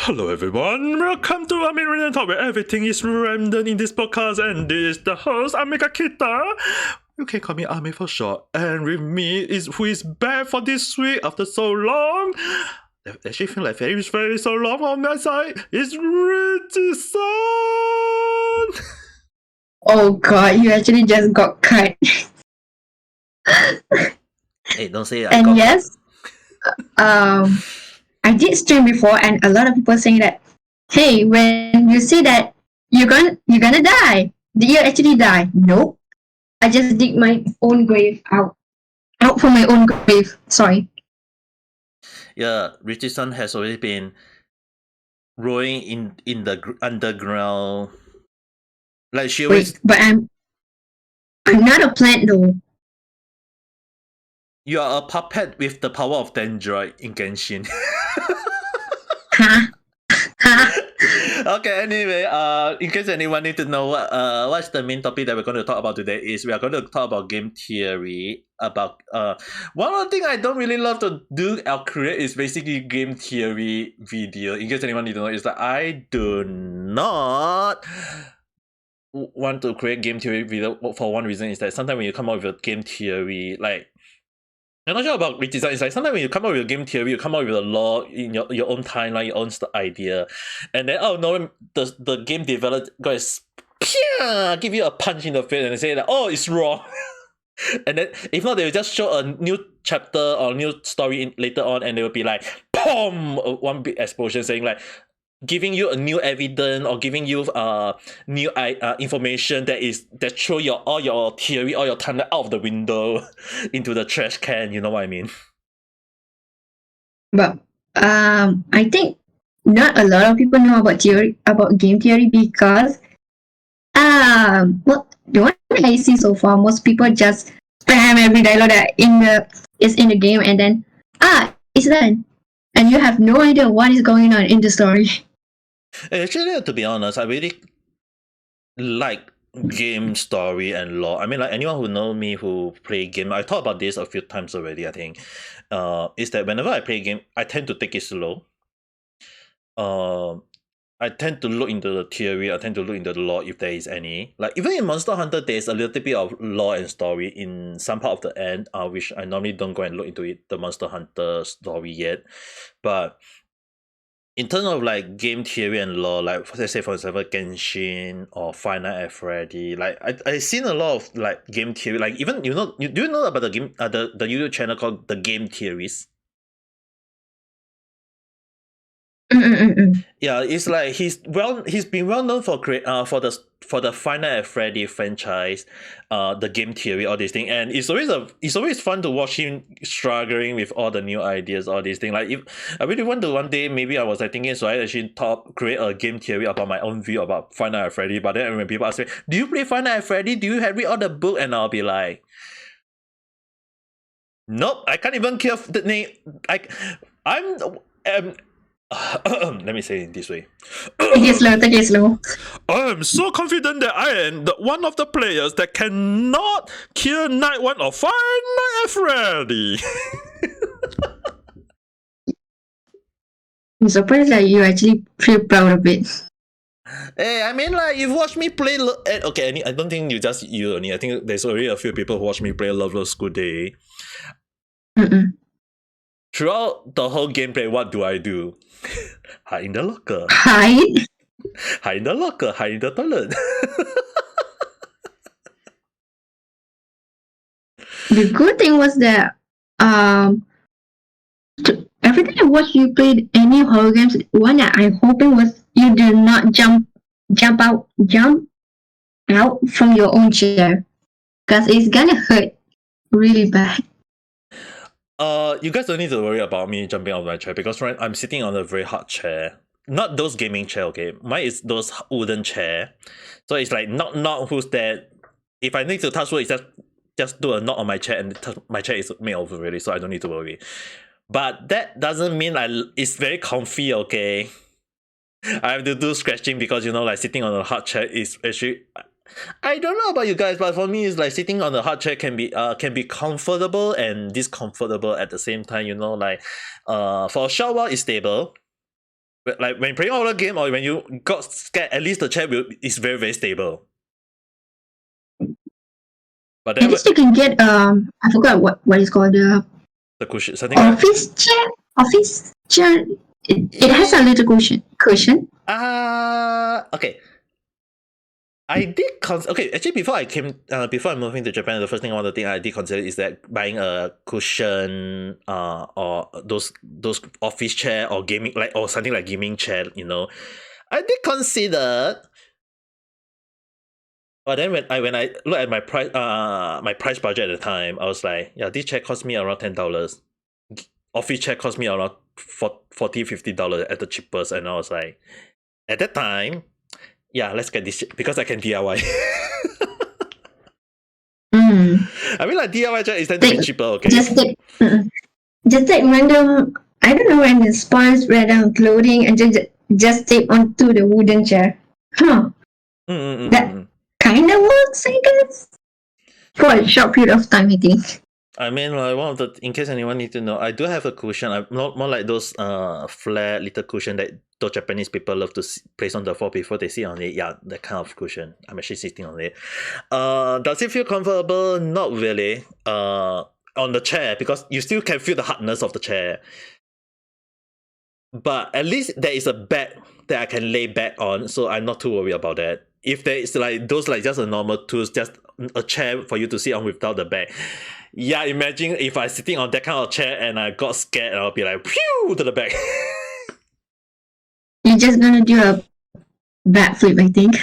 Hello everyone, welcome to Ame Random Talk, where everything is random in this podcast, and this is the host, Ame Gakita. You can call me Ame for short, and with me is who is back for this week after so long. I actually feel like very so long on my side. It's Rizi Vstreamer. Oh god, you actually just got cut. Hey, don't say I And got yes, I did stream before, and a lot of people saying that, hey, when you see that you're gonna die, did you actually die? Nope. I just dig my own grave out from my own grave. Sorry. Yeah, Richardson has already been rowing in the underground. Like she always. Wait, but I'm not a plant though. You are a puppet with the power of Dendroid in Genshin. Huh? Okay, anyway, in case anyone need to know what's the main topic that we're going to talk about today is we are going to talk about game theory. About one of the thing I don't really love to do or create is basically game theory video. In case anyone need to know, is that I do not want to create game theory video for one reason, is that sometimes when you come up with a game theory, like, I'm not sure about which design. It's like sometimes when you come up with a game theory, you come up with a law in your own timeline, your own idea, and then no, the game developer guys give you a punch in the face and say that, oh, it's wrong. And then if not, they will just show a new chapter or new story later on, and they will be like, boom, one big explosion saying like, giving you a new evidence or giving you new information that throw all your theory, all your timeline out of the window into the trash can. You know what I mean? But I think not a lot of people know about game theory because well, the one I see so far, most people just spam every dialogue that is in the game, and then it's done, and you have no idea what is going on in the story. Actually, to be honest, I really like game story and lore. I mean, like anyone who know me who play game, I talked about this a few times already, I think. Is that whenever I play game, I tend to take it slow. I tend to look into the theory, I tend to look into the lore if there is any. Like even in Monster Hunter, there's a little bit of lore and story in some part of the end, which I normally don't go and look into the Monster Hunter story yet. But in terms of like game theory and lore, like let's say for example Genshin or Five Nights at Freddy, like I seen a lot of like game theory, like even do you know about the game the YouTube channel called The Game Theories? Yeah, it's like he's been well known for the Five Nights at Freddy franchise, the game theory, all these things, and it's always fun to watch him struggling with all the new ideas, all these things. Like if I really want to one day, maybe I was like thinking, so I actually create a game theory about my own view about Five Nights at Freddy. But then when people ask me, do you play Five Nights at Freddy? Do you have read all the book? And I'll be like, nope, I can't even kill the name. Let me say it this way. Take it slow. I'm so confident that I am one of the players that cannot kill Night 1 or Five Nights at Freddy. I'm surprised that you actually feel proud of it. Hey, I mean, like, you've watched me play. Okay, I don't think you only. I think there's already a few people who watch me play Love School Day. Throughout the whole gameplay, what do I do? Hide in the locker. Hide in the locker. Hide in the toilet. The good thing was that every time I watched you play any horror games, one that I'm hoping was you do not jump out from your own chair, because it's gonna hurt really bad. You guys don't need to worry about me jumping out of my chair, because right, I'm sitting on a very hard chair. Not those gaming chair, okay? Mine is those wooden chair. So it's like not who's that. If I need to touch wood, it's just do a knock on my chair, and my chair is made of already, so I don't need to worry. But that doesn't mean it's very comfy, okay? I have to do scratching because, you know, like sitting on a hard chair is actually, I don't know about you guys, but for me, it's like sitting on a hard chair can be comfortable and discomfortable at the same time. You know, like for a short while it's stable, But like when playing horror game or when you got scared, at least the chair is very very stable. But At then least you can get I forgot what is called the cushion, something like office chair. Office chair. It has a little cushion. okay. I did okay. Actually, before I moving to Japan, the first thing I did consider is that buying a cushion, or those office chair or gaming or something like gaming chair. I did consider, but then when I look at my price budget at the time, I was like, yeah, this chair cost me around $10. Office chair cost me around $40-$50 at the cheapest, and I was like, at that time, yeah, let's get this because I can DIY. I mean, like DIY chair is tend to be cheaper, okay? Just take random. I don't know, random sponge, random clothing, and just tape onto the wooden chair. Huh? That kind of works, I guess, for a short period of time, I think. I mean, like in case anyone needs to know, I do have a cushion. I'm not more like those flat little cushion that those Japanese people love to place on the floor before they sit on it. Yeah, that kind of cushion. I'm actually sitting on it. Does it feel comfortable? Not really. On the chair, because you still can feel the hardness of the chair. But at least there is a bed that I can lay back on, so I'm not too worried about that. If there is like those like just a normal tools, just a chair for you to sit on without the bed. Yeah, imagine if I sitting on that kind of chair and I got scared and I'll be like, pew to the back. You're just gonna do a backflip, I think.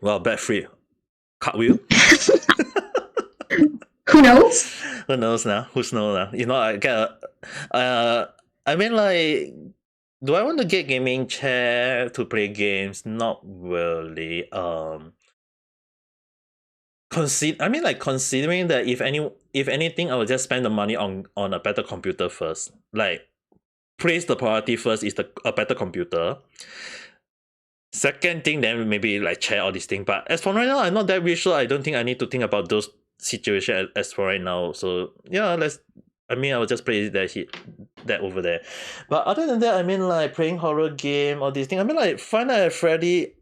Well, backflip. Cartwheel? Who knows? Who knows now? Who's knows now? I get I mean, like, do I want to get gaming chair to play games? Not really. Considering that if anything, I will just spend the money on a better computer first. Like, place the priority first is a better computer. Second thing, then maybe like chair all these things. But as for right now, I'm not that really sure. I don't think I need to think about those situations as for right now. So yeah, I will just play that over there. But other than that, I mean, like playing horror game, all these things. I mean, like Five Nights at Freddy.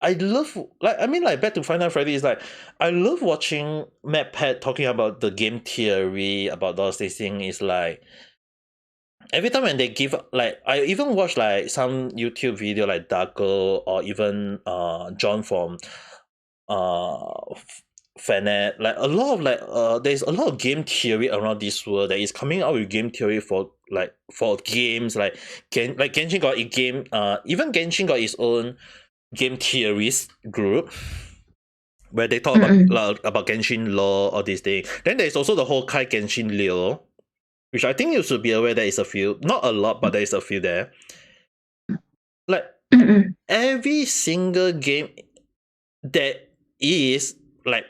I love, back to Five Nights at Freddy is like, I love watching MadPat talking about the game theory, about those things. Is like, every time when they give, like, I even watch like some YouTube video like Darko or even John from Fanet, like a lot of there's a lot of game theory around this world that is coming out with game theory for games like Genshin got a game, even Genshin got its own game theories group where they talk about Genshin lore or this thing. Then there's also the whole Kai Genshin lore, which I think you should be aware there is a few, not a lot, but there is a few there. Like every single game that is like,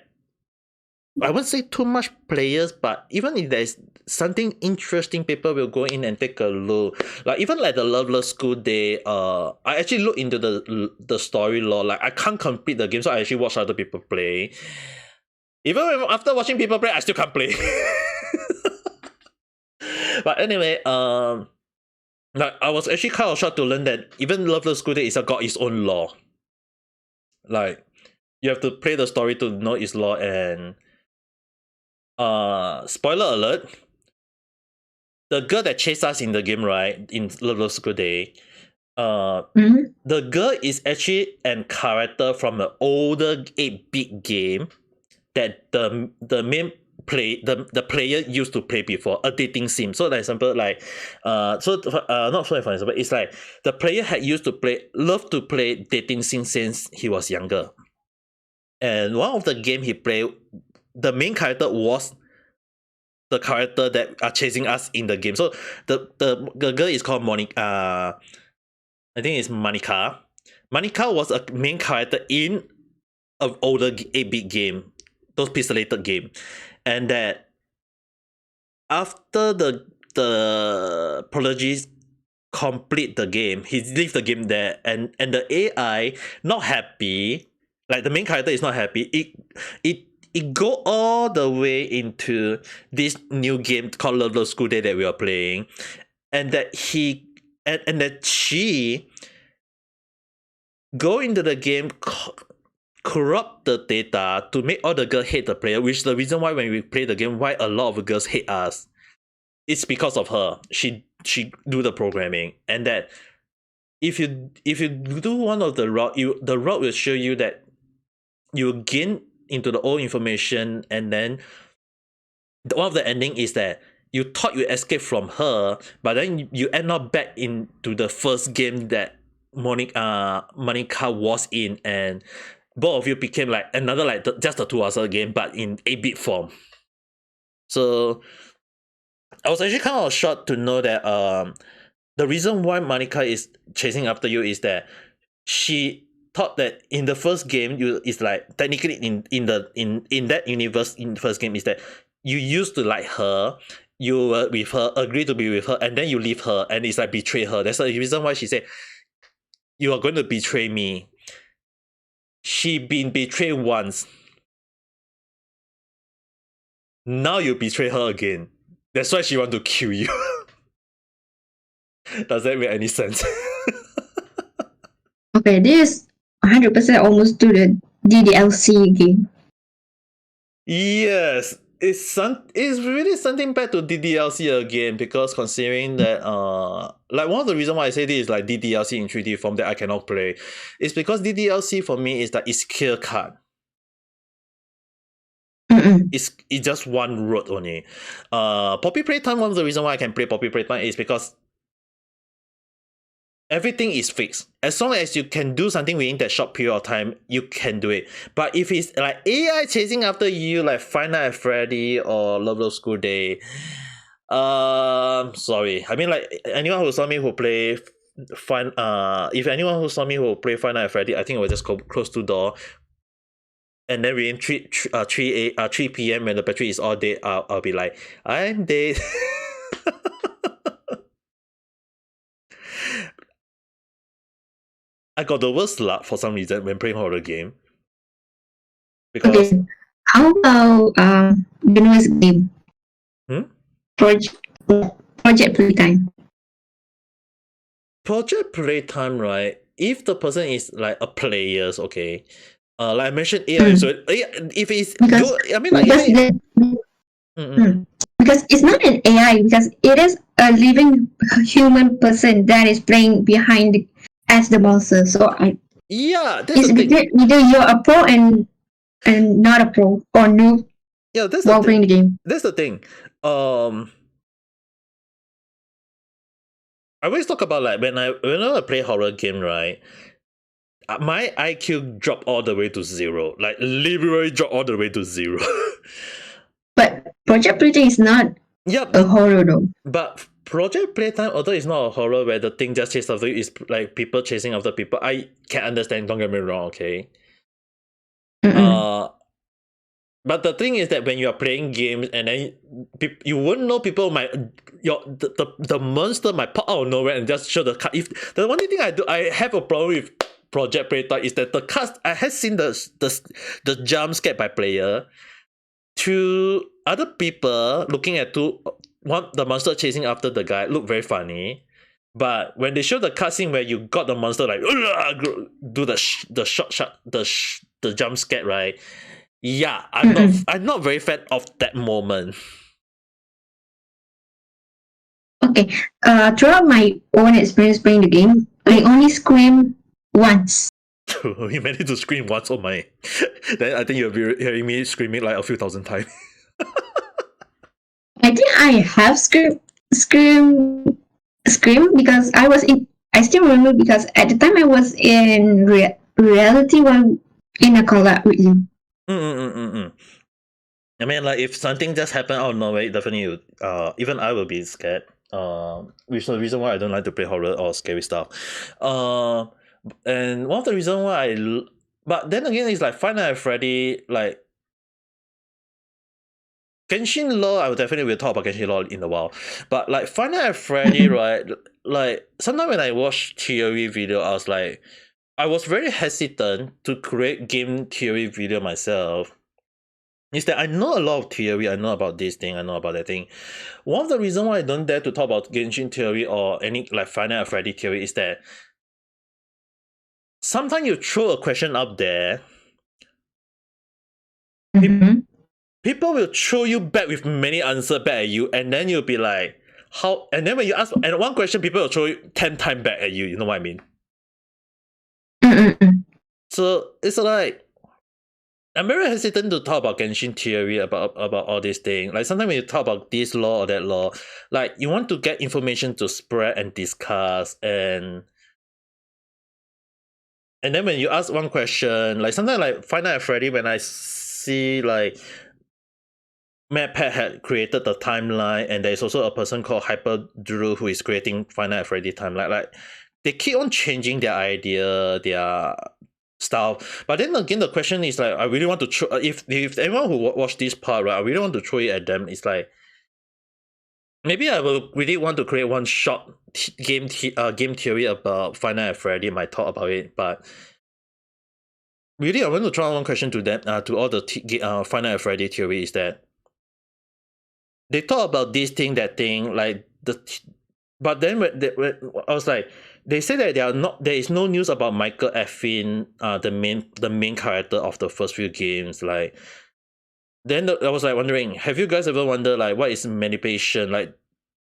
I wouldn't say too much players, but even if there's something interesting, people will go in and take a look. Like even like the Loveless School Day, I actually look into the story lore. Like I can't complete the game, so I actually watch other people play. Even after watching people play, I still can't play. But anyway, like I was actually kind of shocked to learn that even Loveless School Day got its own lore. Like you have to play the story to know its lore, and spoiler alert, the girl that chased us in the game, right, in Loveless School Day, the girl is actually a character from an older 8-bit game that the main the player used to play before, a dating sim. So, for example, like, not for example, it's like the player had used to love to play dating sim since he was younger. And one of the game he played, the main character was the character that are chasing us in the game. So the girl is called Monica. I think it's Monica. Monica was a main character in an older 8-bit game, those pixelated game, and that after the prodigies complete the game, he leaves the game there, and the AI not happy. Like the main character is not happy. It go all the way into this new game called Loveless School Day that we are playing, and that he and that she go into the game, corrupt the data to make all the girls hate the player, which is the reason why when we play the game, why a lot of girls hate us. It's because of her. She do the programming, and that if you do one of the route, the route will show you that you gain into the old information, and then one of the ending is that you thought you escaped from her, but then you end up back into the first game that Monica was in, and both of you became like another like just a 2 hour game, but in 8-bit form. So I was actually kind of shocked to know that the reason why Monica is chasing after you is that she thought that in the first game you is like technically in that universe in the first game is that you used to like her, you were with her, agree to be with her, and then you leave her, and it's like betray her. That's the reason why she said you are going to betray me. She been betrayed once. Now you betray her again. That's why she want to kill you. Does that make any sense? Okay, this 100% almost to the DDLC game. Yes, it's really something back to DDLC again, because considering that like one of the reasons why I say this is like DDLC in 3D form that I cannot play is because DDLC for me is that it's clear cut. It's just one road only. Poppy Playtime, one of the reasons why I can play Poppy Playtime is because everything is fixed. As long as you can do something within that short period of time, you can do it. But if it's like AI chasing after you, like Five Nights at Freddy or Love Love School Day, sorry. I mean, like anyone who saw me who play if anyone who saw me who play Five Nights at Freddy, I think I will just close the door. And then within 3 p.m. when the battery is all dead, I'll be like, I'm dead. I got the worst luck for some reason when playing horror game. Because okay, how about the newest game? Project Playtime. Project Playtime, right? If the person is like a players, okay. Like I mentioned AI, so if it's because, I mean like because it's not an AI, because it is a living human person that is playing behind as the monster. So that's the thing. Either you're a pro and not a pro, or noob. Yeah, that's while playing the game. That's the thing. I always talk about like when I play horror game, right? My IQ dropped all the way to 0. Like literally dropped all the way to 0. But Project Playtime is not a horror though. But Project Playtime, although it's not a horror where the thing just chases after you, is like people chasing after people. I can understand, don't get me wrong, okay? But the thing is that when you are playing games and then you wouldn't know people might the monster might pop out of nowhere and just show the card. If the only thing I have a problem with Project Playtime is that the cards I have seen the jump scare by player to other people looking at the monster chasing after the guy look very funny. But when they show the cutscene where you got the monster like do the jump scare, right? Yeah, I'm not very fan of that moment. Okay. Throughout my own experience playing the game, I only screamed once. You managed to scream once, oh my. Then I think you'll be hearing me screaming like a few thousand times. I think I have screamed because I still remember, because at the time I was in reality one in a collab with you. I mean, like if something just happened out of nowhere, definitely even I will be scared. Which is the reason why I don't like to play horror or scary stuff. And one of the reasons why but then again, it's like Five Nights at Freddy, like Genshin Lore, I will definitely will talk about Genshin Lore in a while. But like Five Nights at Freddy, right? Like sometimes when I watch theory video, I was very hesitant to create game theory video myself. is that I know a lot of theory. I know about this thing. I know about that thing. One of the reasons why I don't dare to talk about Genshin theory or any like Final Freddy theory is that sometimes you throw a question up there, Mhm. people will throw you back with many answers back at you, and then you'll be like, how? And then when you ask, and one question, people will throw you 10 times back at you. You know what I mean? Mm-mm-mm. So it's like, I'm very hesitant to talk about Genshin theory about all these things. Like sometimes when you talk about this law or that law, like you want to get information to spread and discuss, and then when you ask one question, like sometimes like Five Nights at Freddy, when I see like MadPat had created the timeline, and there's also a person called Hyper Drew who is creating Five Nights at Freddy timeline. Like they keep on changing their idea, their style. But then again, the question is like, I really want to throw, if anyone who watch this part, right, I really want to throw it at them. It's like maybe I will really want to create one short game theory about Five Nights at Freddy. Might talk about it, but really I want to throw one question to them, to all the Five Nights at Freddy theory is that they talk about this thing, that thing, like but then when I was like, they say that there is no news about Michael Effin, the main character of the first few games. Like, then I was like wondering, have you guys ever wondered like what is manipulation? Like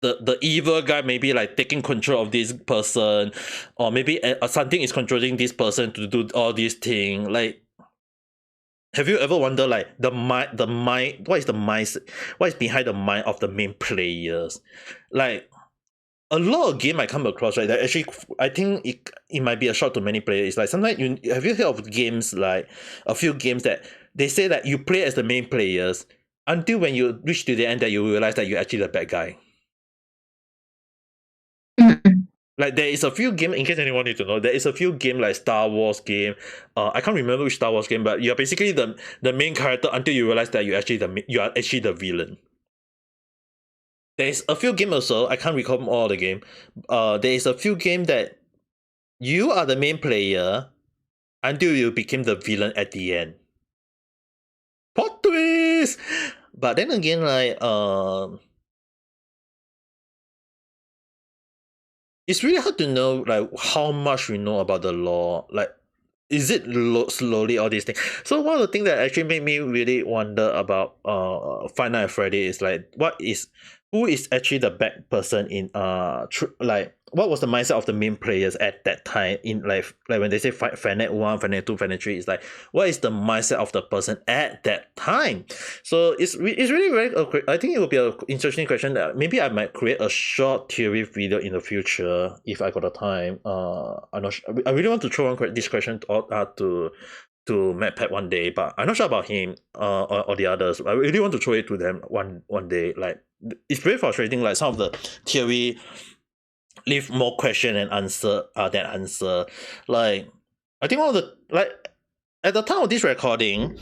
the evil guy maybe like taking control of this person, or maybe something is controlling this person to do all these things. Like, have you ever wondered like the mind, what is the mind, what is behind the mind of the main players? Like a lot of game I come across, right, that actually I think it might be a shock to many players. It's like sometimes have you heard of games, like a few games that they say that you play as the main players until when you reach to the end that you realize that you're actually the bad guy. Mm-mm. Like there is a few game, in case anyone need to know, there is a few game like Star Wars game. I can't remember which Star Wars game, but you're basically the main character until you realize that you are actually the villain. There is a few game also, I can't recall all the game. There is a few game that you are the main player until you became the villain at the end. Plot twist. But then again, like it's really hard to know like how much we know about the law. Like, is it slowly all these things? So one of the things that actually made me really wonder about Five Nights at Freddy is like, who is actually the bad person in like what was the mindset of the main players at that time in like when they say Fanet 1, Fanet 2, Fanet 3, it's like what is the mindset of the person at that time? So it's really very I think it would be an interesting question that maybe I might create a short theory video in the future if I got the time. I'm not sure. I really want to throw this question to MadPat one day, but I'm not sure about him or the others. I really want to throw it to them one day. Like, it's very frustrating. Like some of the theory leave more question and answer than answer. Like, I think one of the like at the time of this recording,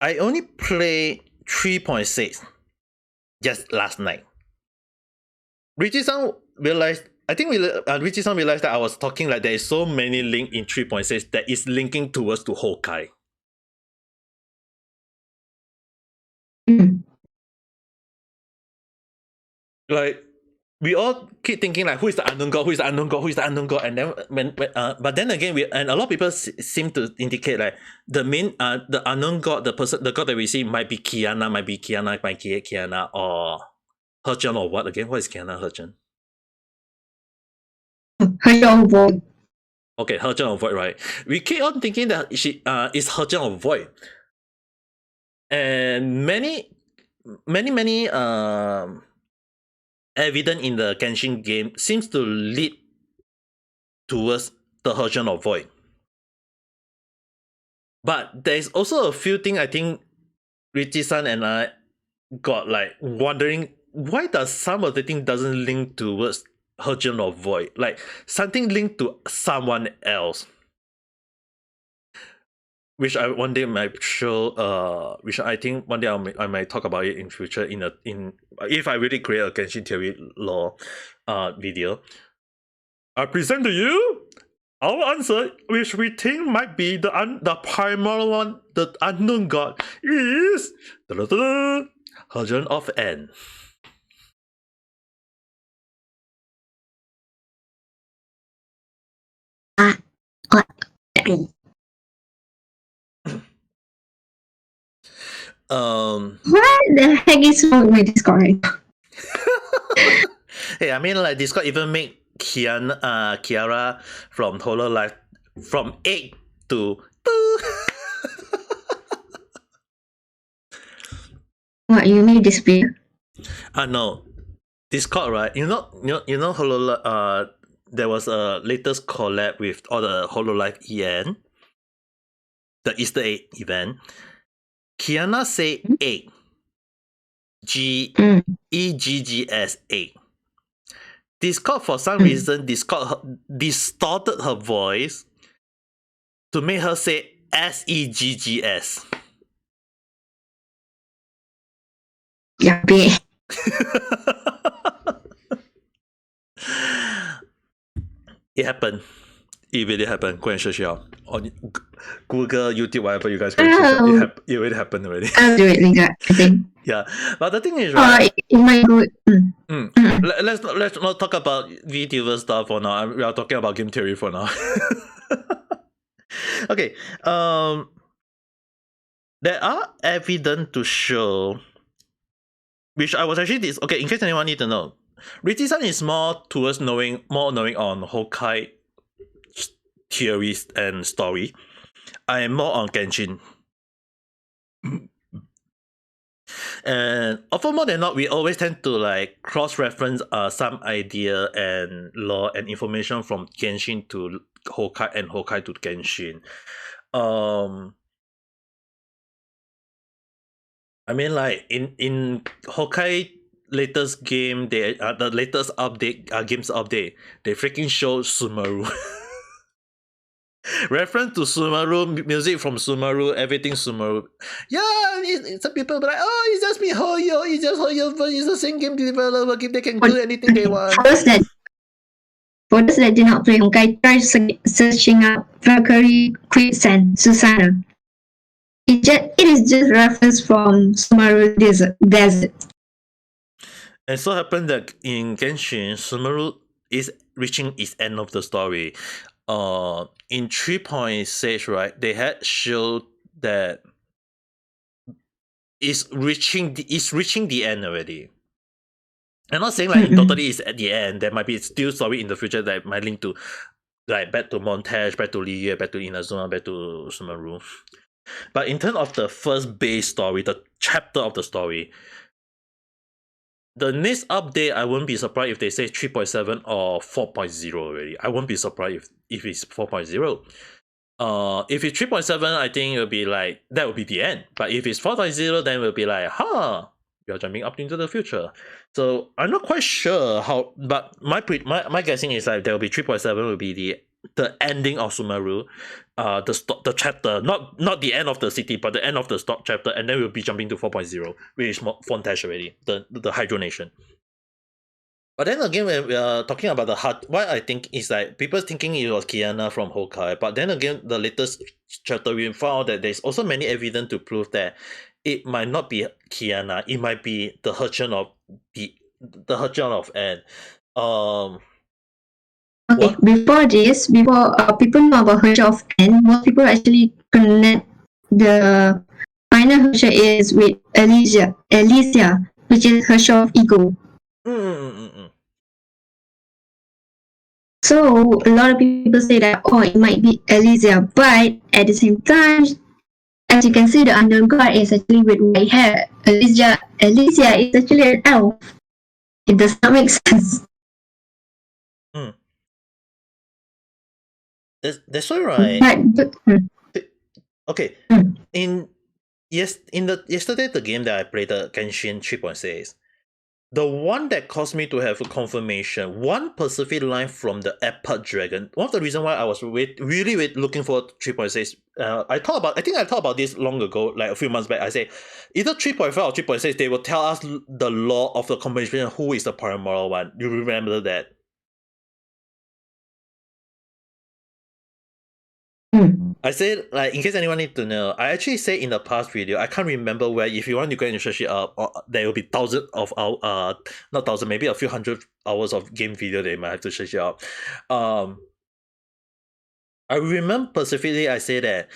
I only play 3.6 just last night. Richi-san realized. I think Richi-san realized that I was talking like there is so many link in 3.6 that is linking towards to Hokkai. Mm. Like, we all keep thinking like, who is the unknown god, who is the unknown god, who is the unknown god, and then but then again, and a lot of people seem to indicate like the main the unknown god, the god that we see might be Kiana, might be Kiana, or Herjun, or what again? What is Kiana, Herjun? Her young voice. Okay, Herjun or Void, right? We keep on thinking that she is Herjun or Void, and many evidence in the Genshin game seems to lead towards the Herjun or Void. But there's also a few things I think Richie-san and I got like wondering, why does some of the thing doesn't link towards Herjun or Void? Like something linked to someone else. Which I one day might show, which I think one day I might talk about it in future in if I really create a Genshin theory law video. I present to you Our answer, which we think might be the primordial one, the unknown god, is Husband of N. What? What the heck is wrong with Discord? Hey, I mean, like Discord even make Kiara from Hololive from 8 to 2. What, you may disappear? No. Discord, right? Hololive, there was a latest collab with all the Hololive EN, the Easter egg event. Kiana say 8. Eggs 8. Discord, for some reason, Discord distorted her voice to make her say SEGGS. Yeah, babe. It happened. It really happened. Go and search it out on Google, YouTube, whatever you guys can search out. It already happened already. I'll do it, Lisa, I think. Yeah, but the thing is, right? It might go. Let's not talk about VTuber stuff for now. We are talking about game theory for now. Okay. There are evidence to show, which I was actually okay. In case anyone need to know, Rizi-san is more towards knowing on Hokkai theories and story. I am more on Genshin. And often more than not, we always tend to like cross-reference some idea and lore and information from Genshin to Hokkai and Hokkai to Genshin. I mean, like in Hokkai latest game, they the latest update, games update, they freaking show Sumeru. Reference to Sumeru, music from Sumeru, everything Sumeru. Yeah, some people be like, oh, it's just me, Hoyo, it's just Hoyo, but it's the same game developer, they can do anything they want. For those that did not play Honkai, try searching up Valkyrie, Quits, and Susanna. It is just reference from Sumeru Desert. And so happened that in Genshin, Sumeru is reaching its end of the story. In 3.6, right, they had showed that it's reaching the end already. I'm not saying like totally is at the end. There might be still story in the future that might link to like back to Montage, back to Liye, back to Inazuma, back to Sumeru. But in terms of the first base story, the chapter of the story, the next update, I won't be surprised if they say 3.7 or 4.0 already. I won't be surprised if it's 4.0. If it's 3.7, I think it'll be like, that will be the end. But if it's 4.0, then we'll be like, you're jumping up into the future. So I'm not quite sure how, but my guessing is like there will be 3.7 will be the ending of Sumeru, the chapter, not the end of the city, but the end of the stop chapter, and then we'll be jumping to 4.0, which is Fontaine already, the Hydro Nation. But then again, when we are talking about the heart, what I think is like people thinking it was Kiana from Hokkai, but then again, the latest chapter we found that there's also many evidence to prove that it might not be Kiana, it might be the Herchon of N. Okay, before people know about Herchon of N, most people actually connect the final Herchon is with Alicia, which is Herchon of Ego. So a lot of people say that it might be Alicia, but at the same time, as you can see, the unknown god is actually with white hair. Alicia is actually an elf. It does not make sense. That's all right. Okay. Yesterday the game that I played, the Genshin 3.6, the one that caused me to have a confirmation, one Pacific line from the Airport Dragon. One of the reasons why I was really looking for 3.6, I think I talked about this long ago, like a few months back. I say either 3.5 or 3.6, they will tell us the law of the combination, who is the primordial one. You remember that? I said, like, in case anyone need to know, I actually say in the past video, I can't remember where. If you want to go and search it up, there will be thousands of not thousand, maybe a few hundred hours of game video that you might have to search it up. I remember specifically I say that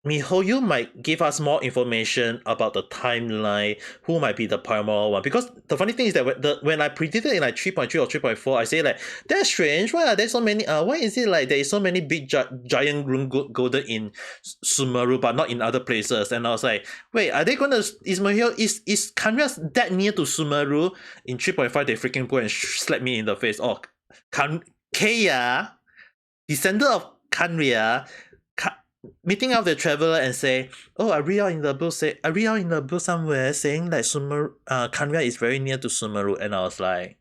MiHoYo might give us more information about the timeline, who might be the primary one. Because the funny thing is that when I predicted in like 3.3 or 3.4, I say like, that's strange. Why are there so many? Why is it like there is so many big giant rune golden in Sumeru but not in other places? And I was like, wait, are they gonna is Kanria that near to Sumeru? In 3.5, they freaking go and slap me in the face. Oh, Keiya, descendant of Kanria, meeting out the traveler and say, oh, I read out in the book somewhere saying that Kanria is very near to Sumeru, and I was like,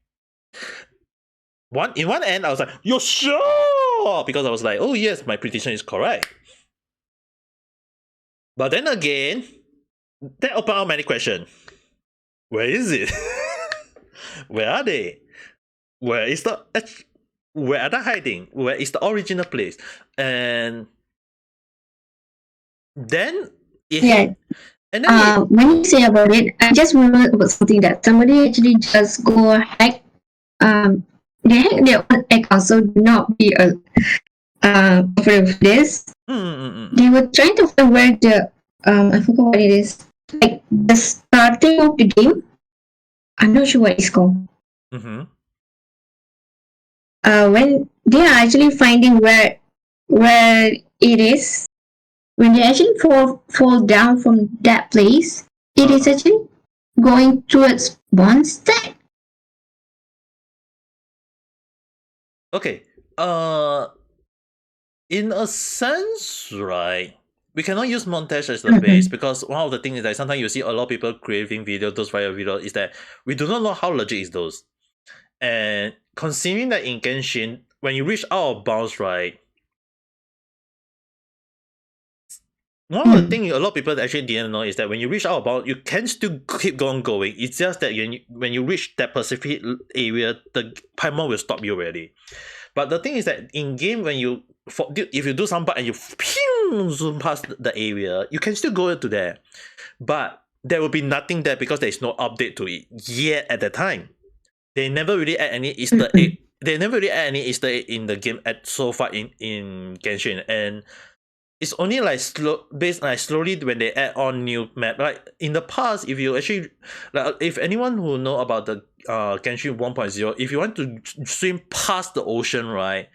in one end I was like, you're sure? Because I was like, oh yes, my prediction is correct. But then again, that opened up many questions. Where is it? Where are they? Where are they hiding? Where is the original place? And then when you say about it, I just remember about something that somebody actually just go hack they hack their own account, so do not be afraid of this. They were trying to find where the I forgot what it is, like the starting of the game. I'm not sure what it's called. When they are actually finding where it is, when they actually fall down from that place, it is actually going towards Mondstadt. Okay. In a sense, right, we cannot use montage as the base, because one of the things is that sometimes you see a lot of people creating videos, those viral videos, is that we do not know how legit is those. And considering that in Genshin, when you reach out of bounds, right, one of the things a lot of people actually didn't know is that when you reach out of bounds, you can still keep on going. It's just that when you reach that specific area, the Paimon will stop you already. But the thing is that in game, when if you do some bug and you zoom past the area, you can still go to there. But there will be nothing there because there is no update to it yet at the time. They never really add any Easter egg. They never really add any Easter egg in the game so far in Genshin, and it's only like slowly when they add on new map. Like in the past, if you actually if anyone who know about the Genshin 1.0, if you want to swim past the ocean, right,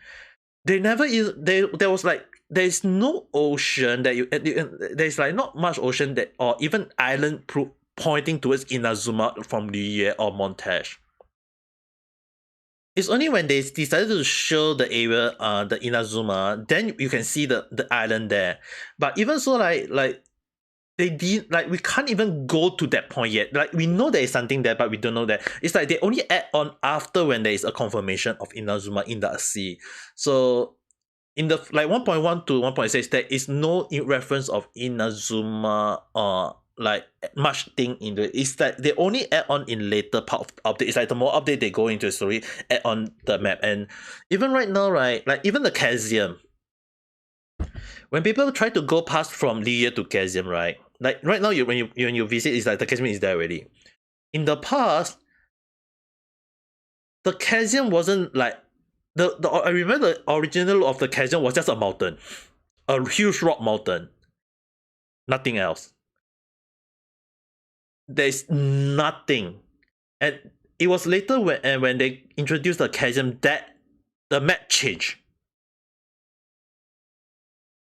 there was like there's no ocean that there's like not much ocean that or even island pointing towards Inazuma from Liye or Montage. It's only when they decided to show the area, the Inazuma, then you can see the island there. But even so, like they did, like we can't even go to that point yet. Like we know there is something there, but we don't know that. It's like they only add on after when there is a confirmation of Inazuma in the sea. So in the like 1.1 to 1.6, there is no reference of Inazuma like much thing into it. It's like they only add on in later part of update. It's like the more update they go into the story, add on the map. And even right now, right, like even the Chasm, when people try to go past from Liye to Chasm, right, like right now when you visit, it's like the Chasm is there already. In the past, the Chasm wasn't like I remember the original of the Chasm was just a mountain, a huge rock mountain, nothing else. There's nothing. And it was later when they introduced the chasm that the map changed.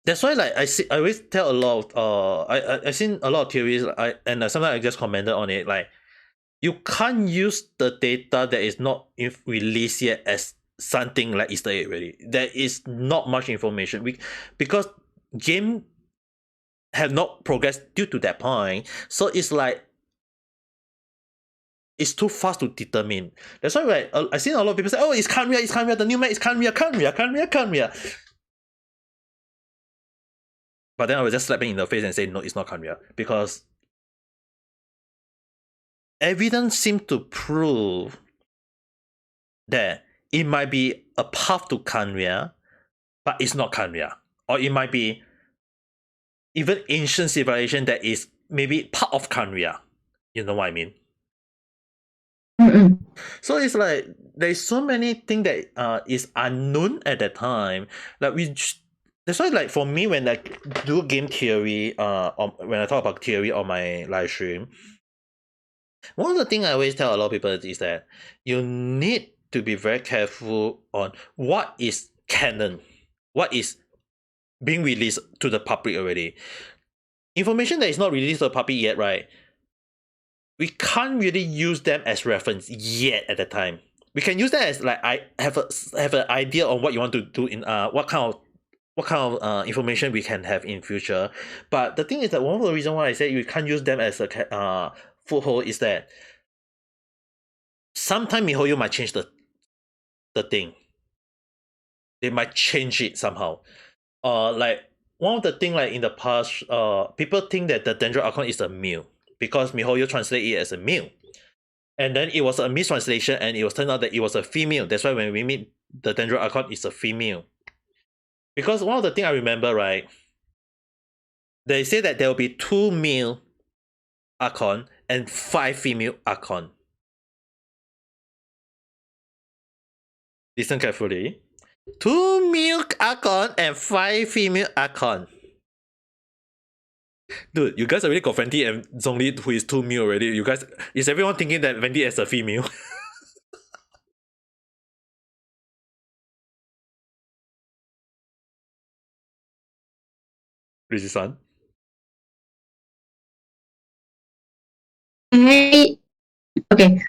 That's why like I always tell a lot of I seen a lot of theories, and sometimes I just commented on it, like you can't use the data that is not released yet as something like Easter egg already. There is not much information because game have not progressed due to that point. So it's like it's too fast to determine. That's why like, I seen a lot of people say, oh, it's Kanria, the new map is Kanria. But then I was just slapping in the face and say, no, it's not Kanria. Because evidence seems to prove that it might be a path to Kanria, but it's not Kanya. Or it might be even ancient civilization that is maybe part of Kanya. You know what I mean? Mm-mm. So it's like there's so many things that is unknown at that time. Like that's why like for me when I do game theory, or when I talk about theory on my live stream, one of the things I always tell a lot of people is that you need to be very careful on what is canon, what is being released to the public already. Information that is not released to the public yet, right? We can't really use them as reference yet at the time. We can use that as like I have an idea on what you want to do in what kind of information we can have in future. But the thing is that one of the reasons why I say you can't use them as a foothold is that sometime MiHoYo might change the thing. They might change it somehow. Like one of the thing like in the past, people think that the Dendro Archon is a male because MiHoYo translate it as a male. And then it was a mistranslation and it was turned out that it was a female. That's why when we meet the Dendro Archon is a female. Because one of the things I remember, right, they say that there will be 2 male Archon and 5 female Archon. Listen carefully. 2 male Archon and 5 female Archon. Dude, you guys already got Venti and Zhongli who is 2 male already. You guys, is everyone thinking that Venti is a female? Rizi-san? Okay,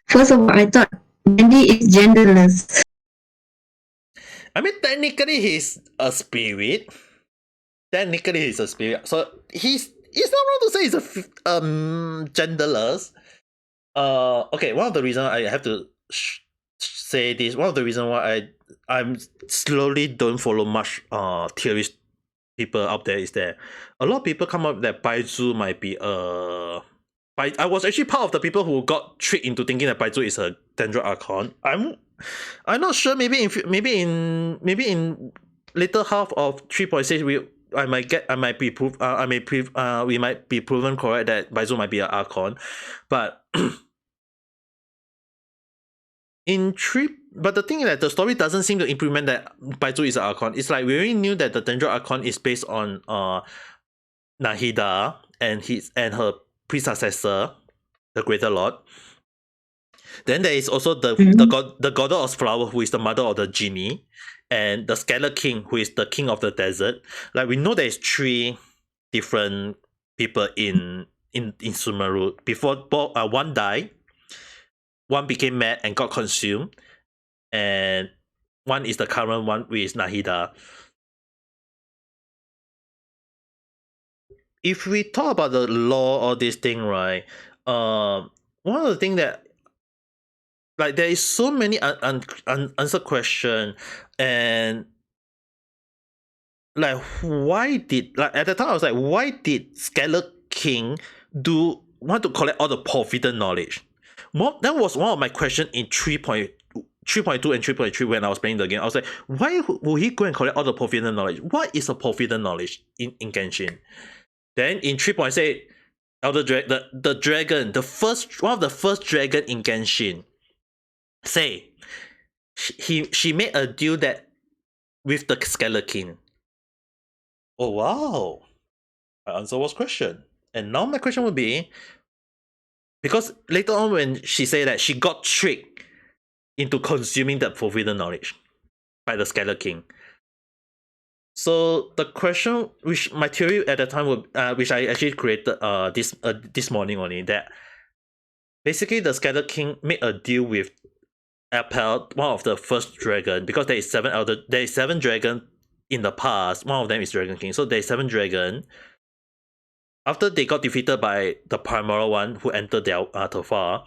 first of all, I thought Bendy is genderless. I mean, technically he's a spirit. Technically he's a spirit. So it's not wrong to say he's a genderless. Okay, one of the reasons I have to say this, one of the reasons why I'm slowly don't follow much theorist people out there is that a lot of people come up that Baizu might be I was actually part of the people who got tricked into thinking that Baizu is a Dendro Archon. I'm not sure. Maybe in later half of 3.6 we might be proven correct that Baizu might be an Archon, but but the thing is that the story doesn't seem to implement that Baizu is an Archon. It's like we already knew that the Dendro Archon is based on Nahida and her predecessor, the Greater Lord. Then there is also the goddess of flower, who is the mother of the genie, and the Scalar King, who is the king of the desert. Like we know there is 3 different people in Sumeru. Before one died, one became mad and got consumed, and one is the current one, which is Nahida. If we talk about the law or this thing, right? One of the things that like there is so many unanswered question, and like why did at the time I was like, why did Scalar King want to collect all the forbidden knowledge? That was one of my questions in 3.2 and 3.3 when I was playing the game. I was like, why will he go and collect all the forbidden knowledge? What is a forbidden knowledge in Genshin? Then in 3.8, Elder the dragon, one of the first dragon in Genshin, say she made a deal that with the Scalar King. Oh wow. My answer was question. And now my question would be, because later on when she said that she got tricked into consuming that forbidden knowledge by the Scalar King. So the question, which my theory at the time would, which I actually created this morning only, that basically the Scalar King made a deal with Appel, one of the first dragon, because there is 7 dragon in the past. One of them is Dragon King, so there is 7 dragon. After they got defeated by the primordial one who entered their Tofar,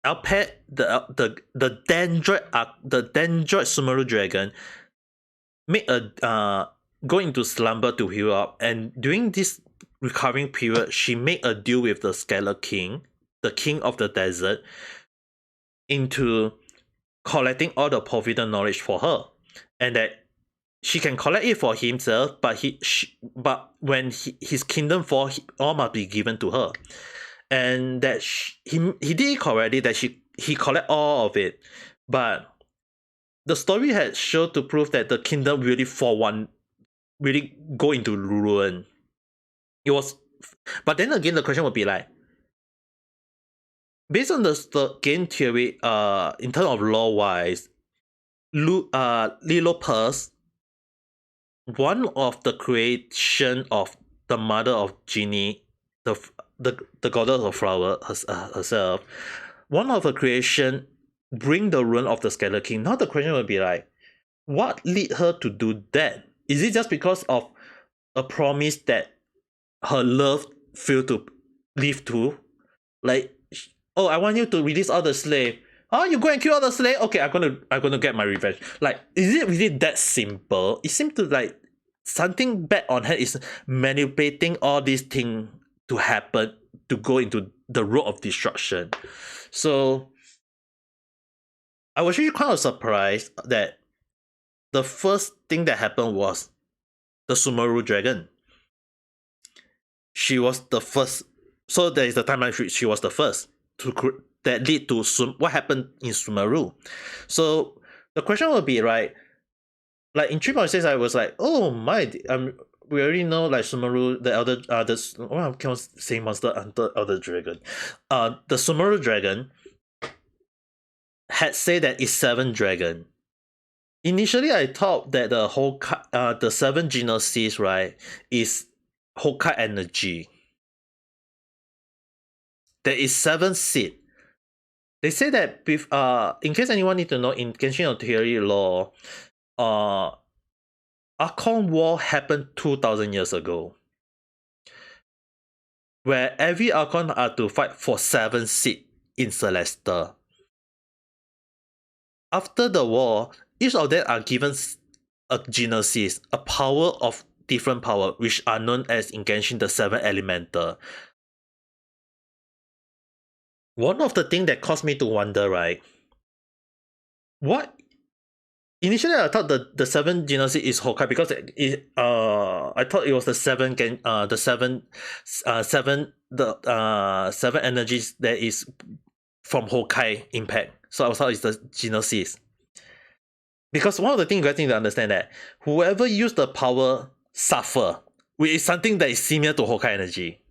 Alpet, the Dendroid Sumeru dragon, made a go into slumber to heal up, and during this recovering period, she made a deal with the Scalar King, the king of the desert, into collecting all the forbidden knowledge for her. and that she can collect it for himself, but but when his kingdom fall, all must be given to her, and that he did it correctly, that he collect all of it, but the story had shown to prove that the kingdom really really go into ruin. It was, but then again, the question would be like, based on the game theory, in terms of law wise, Lilo Purse, one of the creation of the mother of Genie, the goddess of flower herself, one of the creation bring the ruin of the Scalar King. Now the question would be like, what lead her to do that? Is it just because of a promise that her love failed to live to? Like, oh, I want you to release all the slave. Oh, you go and kill all the slave? Okay, I'm gonna get my revenge. Like, is it really that simple? It seems to like something bad on her is manipulating all these things to happen, to go into the road of destruction. So I was really kind of surprised that the first thing that happened was the Sumeru dragon. She was the first. So there is the timeline. She was the first that lead to what happened in Sumeru. So the question would be, right, like in 3.6, I was like, oh my, we already know like Sumeru, the elder, I can't say monster under elder dragon. The Sumeru dragon had said that it's 7 dragon. Initially, I thought that the whole the 7 genesis, right, is Honkai energy. There is 7 seed. They say that in case anyone need to know, in Genshin Theory lore, Archon War happened 2,000 years ago, where every Archon are to fight for 7 seed in Celesta. After the war, each of them are given a genesis, a power of different power, which are known as in Genshin the 7 elemental. One of the things that caused me to wonder, right? What? Initially, I thought the 7 genesis is Honkai because I thought it was the 7 7 energies that is from Honkai impact. So I thought it's the genesis. Because one of the things you guys need to understand that whoever use the power suffer, which is something that is similar to Honkai energy.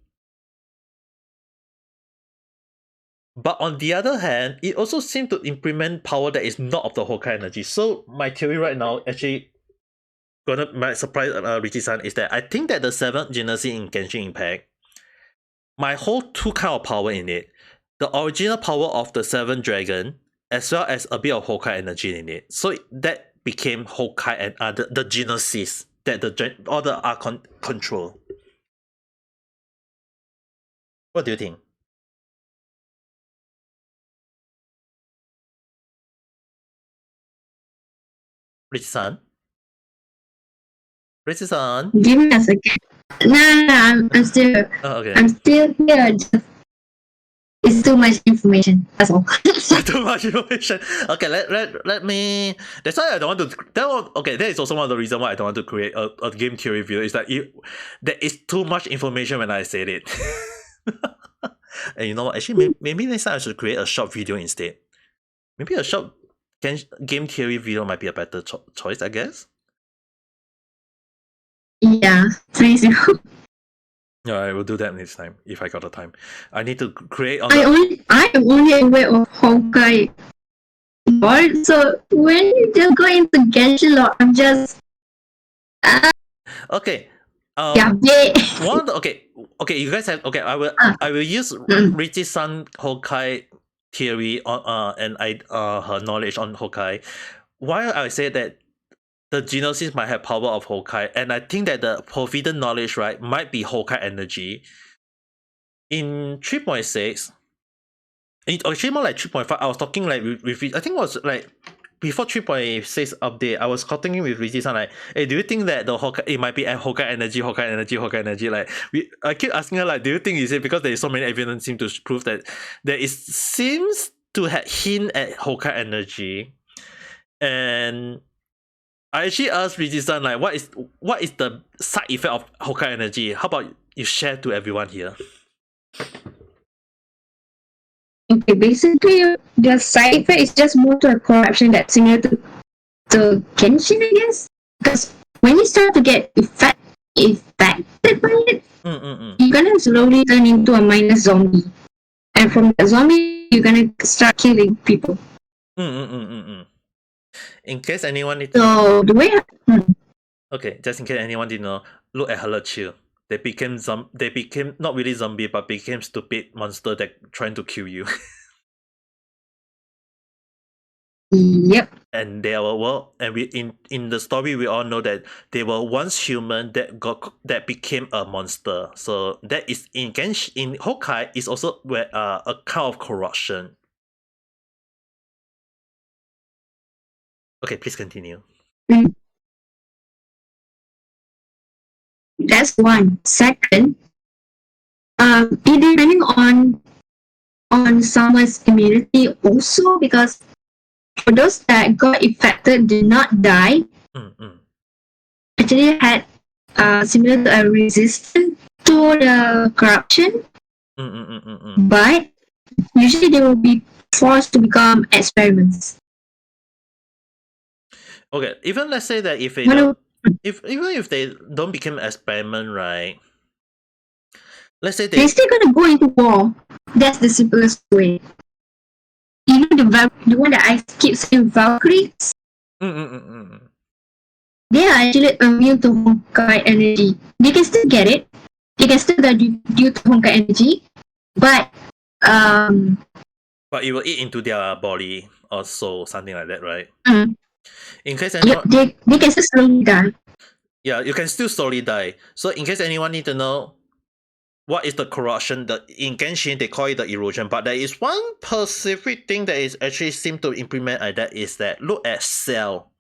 But on the other hand, it also seems to implement power that is not of the Honkai energy. So my theory right now actually might surprise Richi-san is that I think that the 7th genesis in Genshin Impact might hold 2 kind of power in it. The original power of the 7 dragon, as well as a bit of Honkai energy in it. So that became Honkai and the genesis that all the Archon control. What do you think? Richi-san? Richi-san? Give me a second. No, I'm still. Oh, okay. I'm still here. It's too much information. That's all. Too much information. Okay, let me. That's why I don't want to. Okay, that is also one of the reasons why I don't want to create a game theory video. Is that there is too much information when I said it. And you know what? Actually, maybe next time I should create a short video instead. Maybe a short game theory video might be a better choice, I guess. Yeah, please. Alright, we'll do that next time if I got the time. I need to create. I am only aware of Honkai lore, so when you just go into Genshin lore, I'm just. Okay. Yeah. Okay. You guys have I will use Richi-san Honkai theory on and her knowledge on Honkai. While I say that the genesis might have power of Honkai, and I think that the forbidden knowledge, right, might be Honkai energy. In 3.6, actually more like 3.5, I was talking like with I think it was like before 3.6 update, I was talking with Rizi-san like, hey, do you think that the Honkai, it might be Honkai energy? Like, I keep asking her like, do you think is it because there is so many evidence seem to prove that there seems to have hint at Honkai energy, and I actually asked Rizi-san like what is the side effect of Hokkai energy? How about you share to everyone here? Okay, basically the side effect is just more to a corruption that's similar to Genshin, I guess. Because when you start to get affected by it, you're gonna slowly turn into a minus zombie. And from that zombie, you're gonna start killing people. In case anyone need to know. So the way Okay, just in case anyone didn't know, look at Halachiu. They became not really zombie, but became stupid monster that trying to kill you. Yep. And they were and we in the story we all know that they were once human that became a monster. So that is in Hokkai is also where a kind of corruption. Okay, please continue. That's one. Second, it depending on someone's immunity also, because for those that got affected did not die, actually had similar to a resistance to the corruption, but usually they will be forced to become experiments. Okay, even let's say that if they even if they don't become experiment, right? Let's say they're still gonna go into war. That's the simplest way. You know the one that I keep saying Valkyries? They are actually immune to Honkai energy. They can still get it. They can still die due to Honkai energy, but it will eat into their body or soul, something like that, right? In case anyone, they can still slowly die. Yeah, you can still slowly die. So in case anyone need to know what is the corruption, in Genshin they call it the erosion, but there is one specific thing that is actually seem to implement like that is that look at Cell.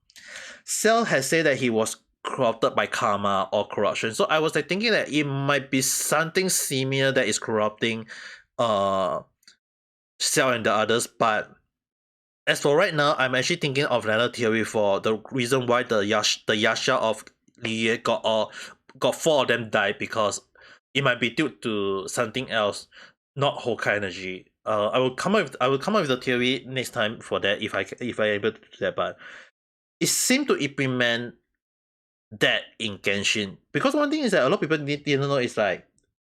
Cell has said that he was corrupted by karma or corruption. So I was like thinking that it might be something similar that is corrupting Cell and the others, but as for right now, I'm actually thinking of another theory for the reason why the Yasha of Liye got 4 of them died, because it might be due to something else, not Hokkai energy. I will come up with a theory next time for that if I able to do that. But it seemed to implement that in Genshin, because one thing is that a lot of people didn't know is like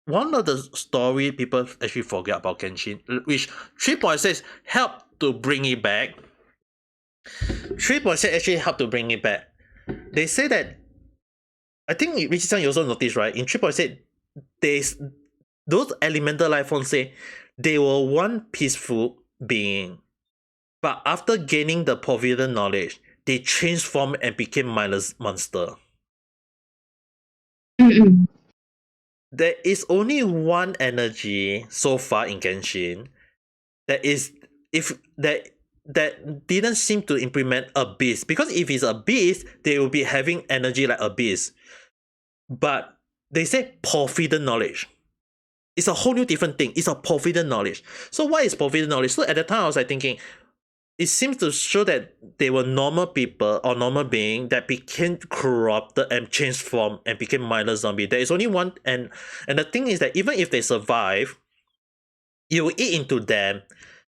one of the story people actually forget about Genshin, which 3.6 helped to bring it back. 3.6 actually helped to bring it back. They say that, I think Richi-san, you also noticed, right? In 3.6, those elemental life forms say they were one peaceful being, but after gaining the provident knowledge, they transformed and became mindless monster. There is only one energy so far in Genshin that didn't seem to implement a beast, because if it's a beast, they will be having energy like a beast. But they say provident knowledge. It's a whole new different thing. It's a provident knowledge. So what is provident knowledge? So at the time I was like thinking, it seems to show that they were normal people or normal being that became corrupted and transformed and became mindless zombie. There is only one, and the thing is that even if they survive, you will eat into them.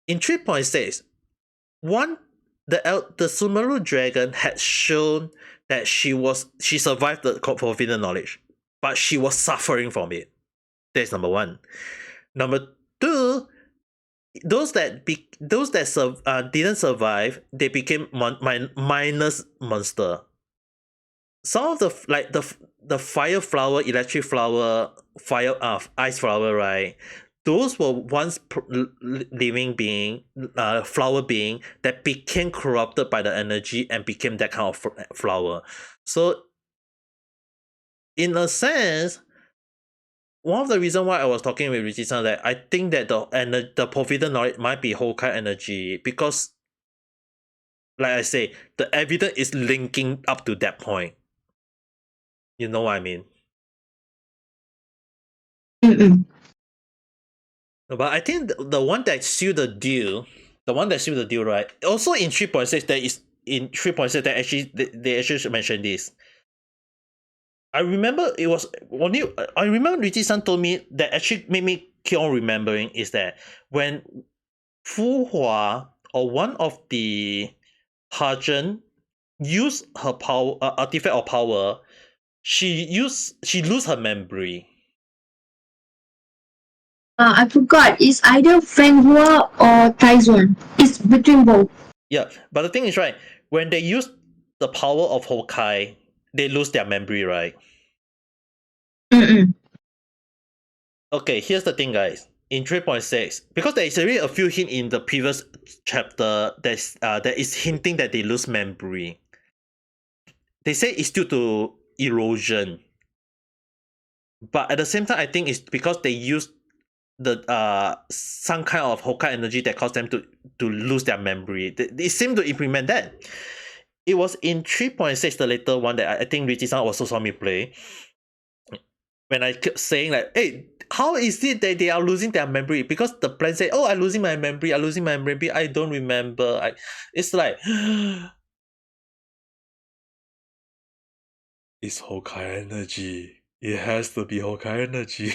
In 3.6, the Sumeru dragon had shown that she survived the forbidden knowledge, but she was suffering from it. That's number one. Number two, those that didn't survive, they became minus monster. Some of the fire flower, electric flower, ice flower, right? Those were once living being, flower being that became corrupted by the energy and became that kind of flower. So, in a sense, one of the reasons why I was talking with Richi-san that I think that the provident knowledge might be Hokkai energy, because, like I say, the evidence is linking up to that point. You know what I mean? But I think the one that sealed the deal, right? Also in 3.6, in 3.6 that actually they actually mentioned this. I remember it was only I remember Rizi-san told me that actually made me keep on remembering is that when Fu Hua or one of the Hajin used her power artifact of power, she lose her memory. I forgot. It's either Feng Hua or Taizun. It's between both. Yeah, but the thing is, right, when they use the power of Hokai, they lose their memory, right? Mm-mm. Okay, here's the thing, guys. In 3.6, because there is already a few hints in the previous chapter that is hinting that they lose memory. They say it's due to erosion. But at the same time, I think it's because they use the some kind of Hokai energy that caused them to lose their memory. They seem to implement that. It was in 3.6, the later one that I think Richi-san also saw me play. When I kept saying like, hey, how is it that they are losing their memory? Because the plan said, oh, I'm losing my memory, I don't remember. It's like it's Hokai energy. It has to be Hokai energy.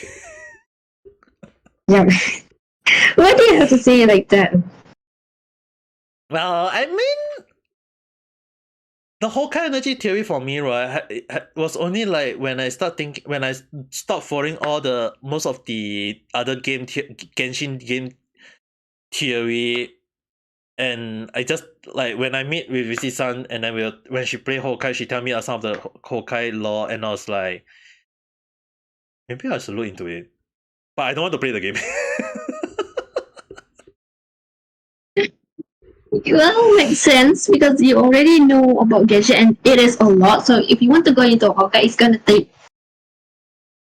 Yeah. Why do you have to say it like that? Well, I mean, the Hokai energy theory for me, right, was only like when I start following all the most of the other Genshin game theory, and I just like when I meet with Rishi-san, and then when she play Hokai, she tell me some of the Hokai lore, and I was like, maybe I should look into it, but I don't want to play the game. Well, makes sense because you already know about Genshin and it is a lot. So if you want to go into Hawkeye, it's gonna take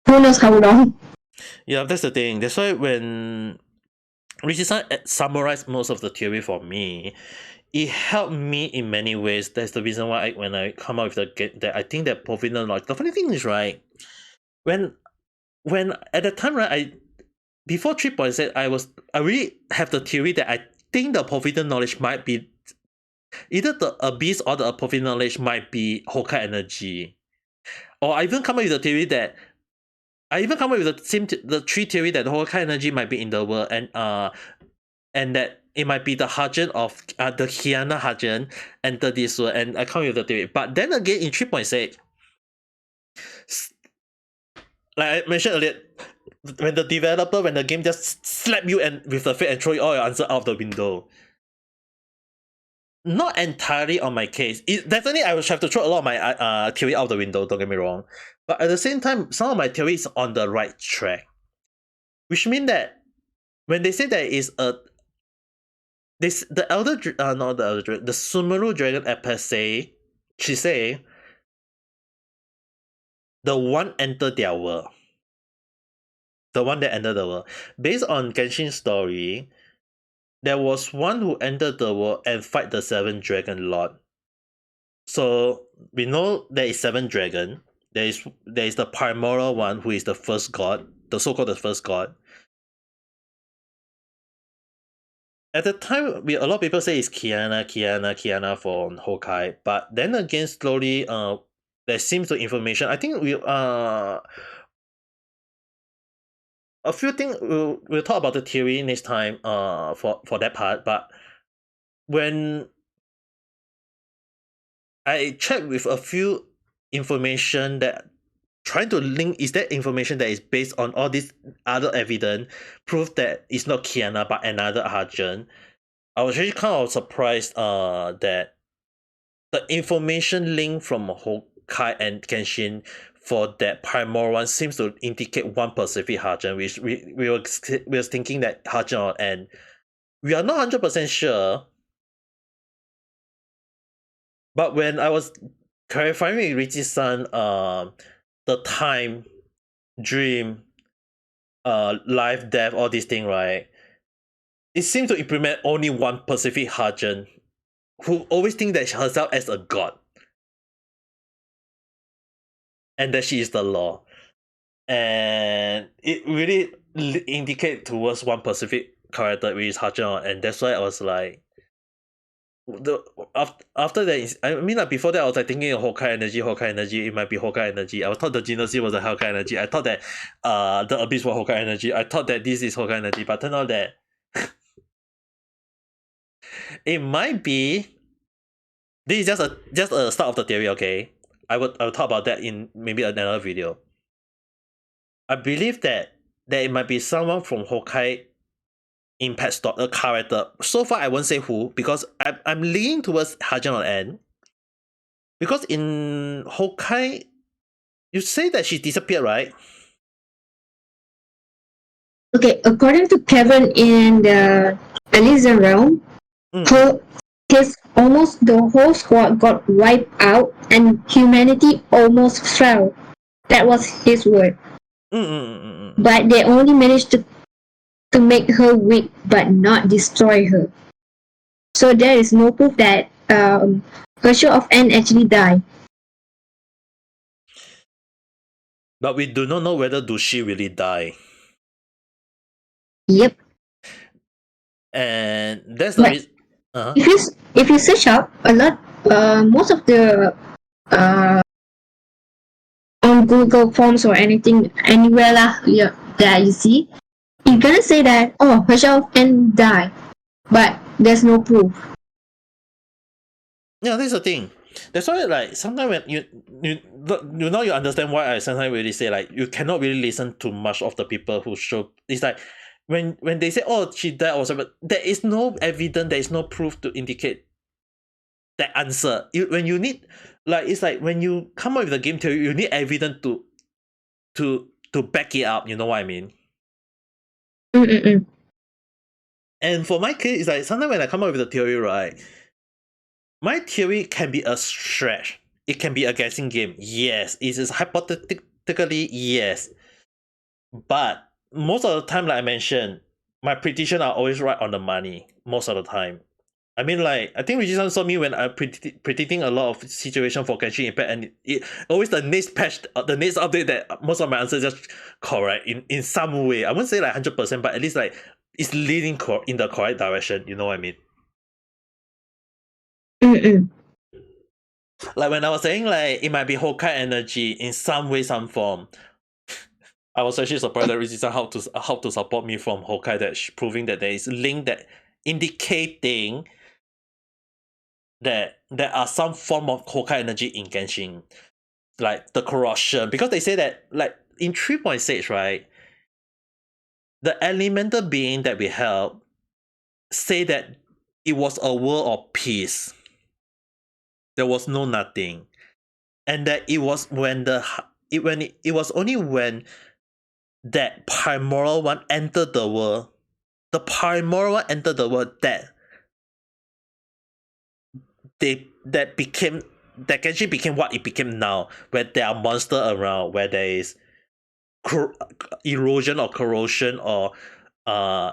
who knows how long. Yeah, that's the thing. That's why when Rishi-san summarized most of the theory for me, it helped me in many ways. That's the reason why when I come up with that I think that provident knowledge. The funny thing is, right, when at the time, right, before 3.6, I really have the theory that I think the provident knowledge might be either the abyss or the provident knowledge might be Hokai energy. Or I even come up with the theory that the three theory that the Hokai energy might be in the world, and that it might be the Hajin of the Kiana Hajin enter this world, and I come up with the theory. But then again, in 3.6, like I mentioned earlier, when the game just slap you and with the fate and throw all your answer out of the window. Not entirely on my case. Definitely I will have to throw a lot of my theory out the window, don't get me wrong. But at the same time, some of my theory is on the right track. Which means that when they say there is the Sumeru Dragon Apex she say the one enter their world. The one that entered the world. Based on Genshin story, there was one who entered the world and fight the 7 Dragon Lord. So we know there is 7 dragon. There is the primordial one who is the first god, the so-called the first god. At the time, a lot of people say it's Kiana from Hokai, but then again, slowly, there seems to information. I think a few things we'll talk about the theory next time. For that part, but when I checked with a few information that trying to link is that information that is based on all this other evidence proof that it's not Kiana but another Arjun. I was actually kind of surprised that the information link from Hokai and Genshin for that primordial one seems to indicate one Pacific Arjun, which we were thinking that Arjun, and we are not 100% sure. But when I was clarifying with Richie-san, the time, dream, life, death, all these things, right? It seems to implement only one Pacific Hajin who always think that herself as a god. And that she is the law. And it really indicate towards one Pacific character which is Hajin, and that's why I was like, after that, I mean, like before that, I was like thinking of Hokkai energy. It might be Hokkai energy. I thought the Genesis was a Hokkai energy. I thought that the Abyss was Hokkai energy. I thought that this is Hokkai energy, but turned out that it might be. This is just a start of the theory. Okay, I will talk about that in maybe another video. I believe that it might be someone from Hokkai Impact Store, a character. So far, I won't say who because I'm leaning towards Hajan on N. Because in Hokkai, you say that she disappeared, right? Okay, according to Kevin in the Elysian realm, Mm. her his almost the whole squad got wiped out and humanity almost fell. That was his word. But they only managed to make her weak but not destroy her. So there is no proof that Herschel of N actually died. But we do not know whether do she really die. Yep. And that's the But reason. Uh-huh. if you search up a lot, most of the uh, on Google Forms or anything anywhere lah, yeah, that you see, you're gonna say that Herschel and die, but there's no proof. Yeah, that's the thing. That's why, like, sometimes when you know you understand why I sometimes really say like you cannot really listen to much of the people who show. It's like when they say she died or something, there is no evidence, there is no proof to indicate that answer. When you need, like, it's like when you come up with a game theory, you need evidence to back it up. You know what I mean? Mm-mm-mm. And for my case, it's like sometimes when I come up with a theory, right, my theory can be a stretch. It can be a guessing game. Yes. It is hypothetically yes. But most of the time, like I mentioned, my prediction are always right on the money. Most of the time. I mean, like, I think Rizi saw me when I'm predicting a lot of situation for Genshin Impact, and it always the next patch, the next update that most of my answers just correct in some way. I won't say like 100%, but at least like it's leading in the correct direction. You know what I mean? Mm-mm. Like when I was saying like it might be Hokkai energy in some way, some form. I was actually surprised that Rizi how to support me from Hokkai, that proving that there is link that indicating that there are some form of Hokkai energy in Genshin, like the corruption, because they say that like in 3.6, right, the elemental being that we help say that it was a world of peace. There was no nothing, and that it was it was only when that primordial one entered the world, the primordial one entered the world, that that became that Genshin became what it became now, where there are monsters around, where there is erosion or corrosion or uh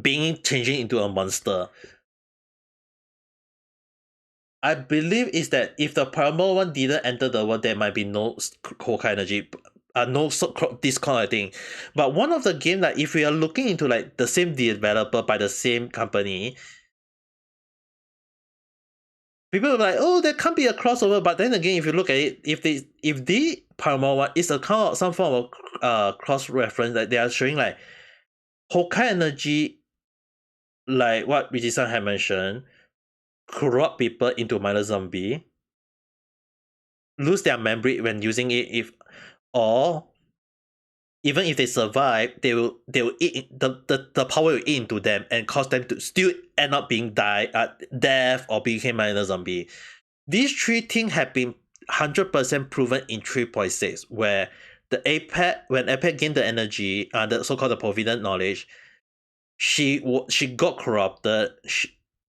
being changing into a monster. I believe is that if the primal one didn't enter the world, there might be no Hokkai energy, no this kind of thing. But one of the game, like if we are looking into like the same developer by the same company, people are like, oh, there can't be a crossover. But then again, if you look at it, if the primal one is a kind of some form of cross reference, that they are showing like Hokkai energy, like what Rijisan had mentioned, corrupt people into minor zombie, lose their memory when using it, if or even if they survive, they will eat the power will eat into them and cause them to still end up being death or became minor zombie. These three things have been 100% proven in 3.6, where the Apex, when Apex gained the energy, the so-called the provident knowledge, she got corrupted.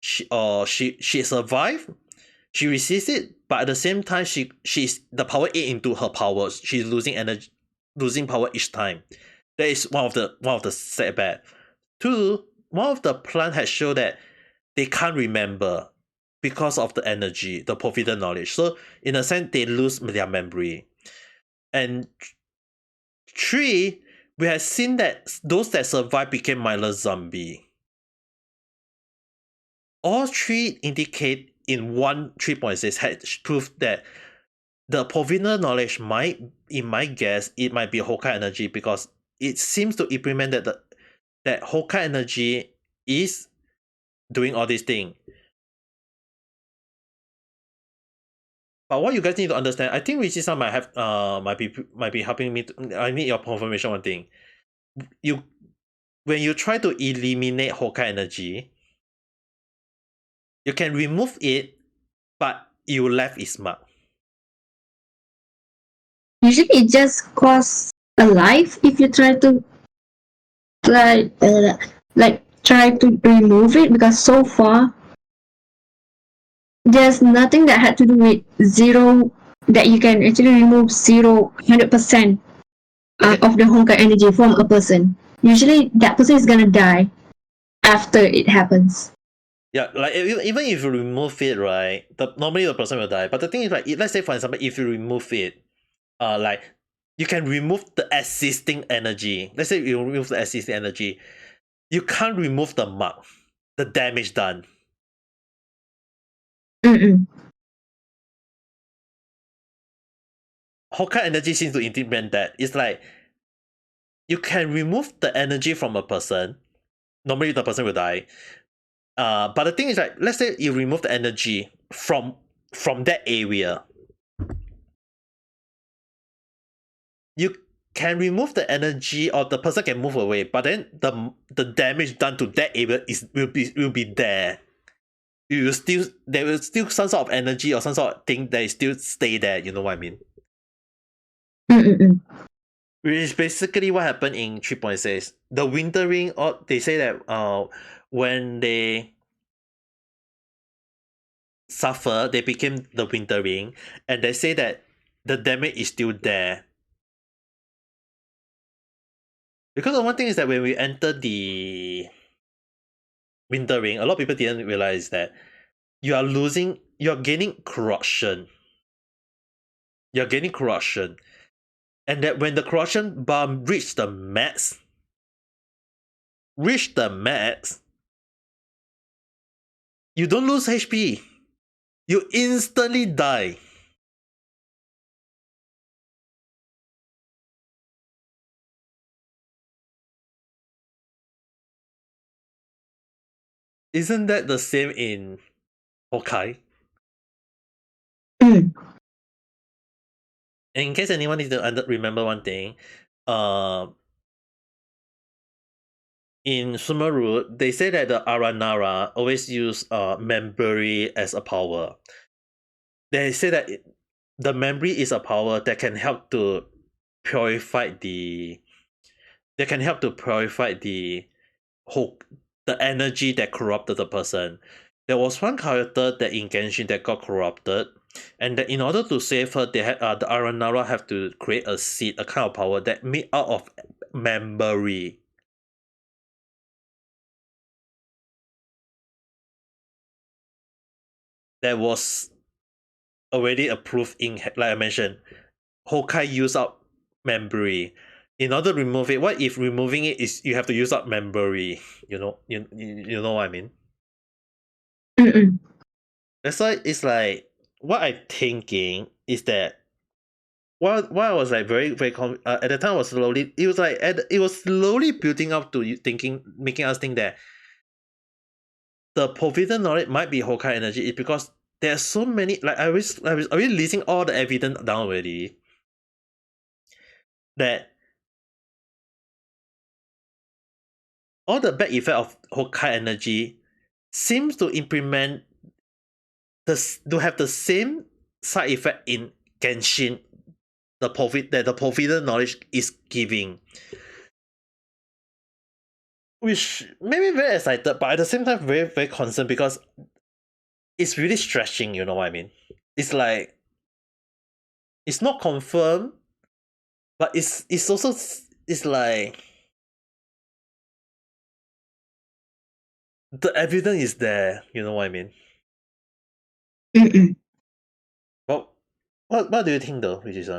She survived. She resists it, but at the same time, she's the power ate into her powers. She's losing energy, losing power each time. That is one of the setback. Two, one of the plant has shown that they can't remember because of the energy, the provident knowledge. So in a sense, they lose their memory. And three, we have seen that those that survive became mindless zombie. all three indicate in 3.6 had proof that the provisional knowledge might, in my guess, it might be Hokkai energy, because it seems to implement that Hokkai energy is doing all these things. But what you guys need to understand, I think Rishi-san might have might be helping me. I need your confirmation one thing. When you try to eliminate Hokkai energy, you can remove it, but you left its mark. Usually it just costs a life if you try to try to remove it, because so far there's nothing that had to do with zero, that you can actually remove 100% of the Honkai energy from a person. Usually that person is gonna die after it happens. Yeah, like even if you remove it, right, normally the person will die. But the thing is, like, let's say for example, if you remove it, like, you can remove the existing energy. Let's say you remove the existing energy, you can't remove the mark, the damage done. Mm-mm. Hokkai energy seems to implement that. It's like you can remove the energy from a person. Normally the person will die. But the thing is, like, let's say you remove the energy from that area. You can remove the energy, or the person can move away, but then the damage done to that area will be there. There will still some sort of energy or some sort of thing that is still stay there. You know what I mean? Mm-mm. Which is basically what happened in 3.6. The wintering, or they say that when they suffer, they became the wintering, and they say that the damage is still there. Because the one thing is that when we enter the wintering, a lot of people didn't realize that you're gaining corruption. You're gaining corruption. And that when the corruption bar reach the max, you don't lose HP. You instantly die. Isn't that the same in Hokkai? Mm. And in case anyone needs to remember one thing, in Sumeru, they say that the Aranara always use memory as a power. They say that the memory is a power that can help to purify the. They can help to purify the whole the energy that corrupted the person. There was one character that in Genshin that got corrupted, and that in order to save her, they had the Aranara have to create a seed, a kind of power that made out of memory. That was already approved in, like I mentioned, Hokkai use up memory. In order to remove it, what if removing it is you have to use up memory? You know what I mean? Mm-mm. That's why it's like what I'm thinking is that while I was like at the time I was slowly it was slowly building up to you thinking, making us think that the provisional knowledge might be Hokkai energy is because there's so many, like I was already listing all the evidence down already, that all the bad effect of Hokkai energy seems to implement to have the same side effect in Genshin, the provisional knowledge is giving. Which made me very excited, but at the same time very, very concerned, because it's really stretching, you know what I mean? It's like it's not confirmed, but it's also it's like the evidence is there, you know what I mean? Mm-mm. Well, what do you think though, which is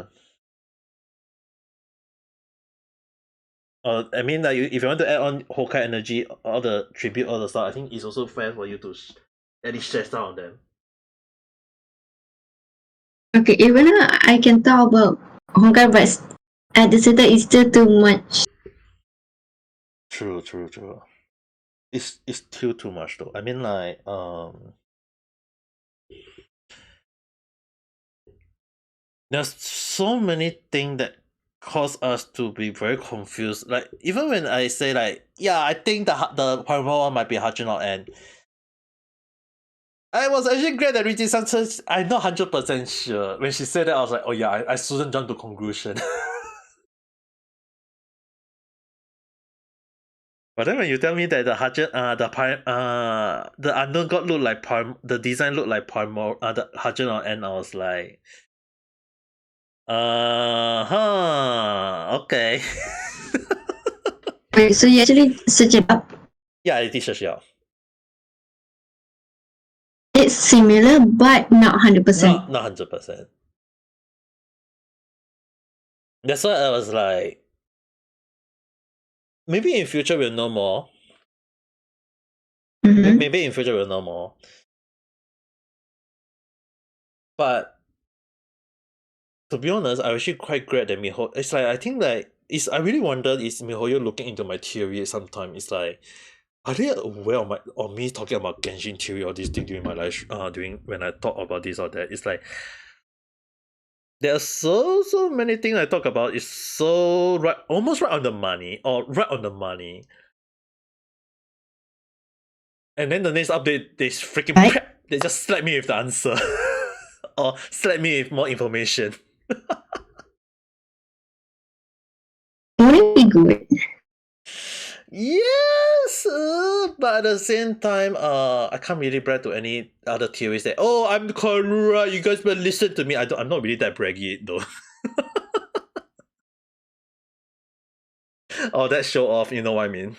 I mean, like, if you want to add on Hokkai energy, all the tribute, all the stuff, I think it's also fair for you to any stress out on them. Okay, even though I can talk about Honkai, but at the same time, it's still too much. True. It's still too much though. I mean, like, there's so many things that cause us to be very confused. Like, even when I say like, yeah, I think the Paramore one might be Hachino, and I was actually glad that Rizi said, I'm not 100% sure. When she said that, I was like, oh yeah, I shouldn't jump to conclusion. But then when you tell me that the unknown god looked like the design looked like the Hajin on end, I was like, okay. Wait, so you actually search it up? Yeah, I did search it out. It's similar, but not 100%. Not 100%. That's why I was like, maybe in future we'll know more. Mm-hmm. Maybe in future we'll know more. But to be honest, I'm actually quite glad that it's like, I think like, I really wonder, is MiHoYo looking into my theory sometime? It's like, are they aware of me talking about Genshin theory or this thing during my life, during when I talk about this or that? It's like, there are so many things I talk about is so almost right on the money, and then the next update they freaking they just slap me with the answer or slap me with more information. Wouldn't it be good? Yes, but at the same time, I can't really brag to any other theories that, oh, I'm correct, you guys better listen to me. I'm not really that braggy though. Oh, that show off, you know what I mean?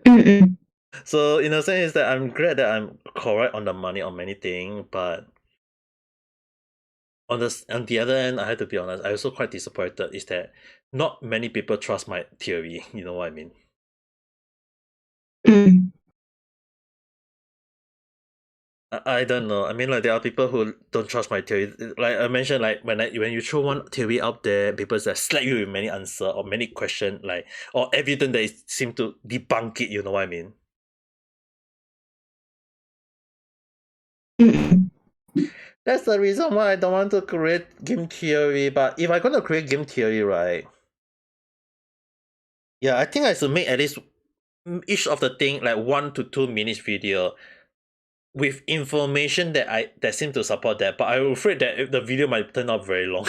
Mm-mm. So in a sense, that I'm glad that I'm correct on the money on many things, but on the other end, I have to be honest, I also quite disappointed is that not many people trust my theory. You know what I mean? Mm. I don't know. I mean, like there are people who don't trust my theory. Like I mentioned, like when you throw one theory out there, people just slap you with many answer or many question, like or evidence that seem to debunk it. You know what I mean? Mm-mm. That's the reason why I don't want to create game theory. But if I'm gonna create game theory, right? Yeah, I think I should make at least each of the thing like 1 to 2 minutes video with information that seem to support that. But I'm afraid that the video might turn out very long.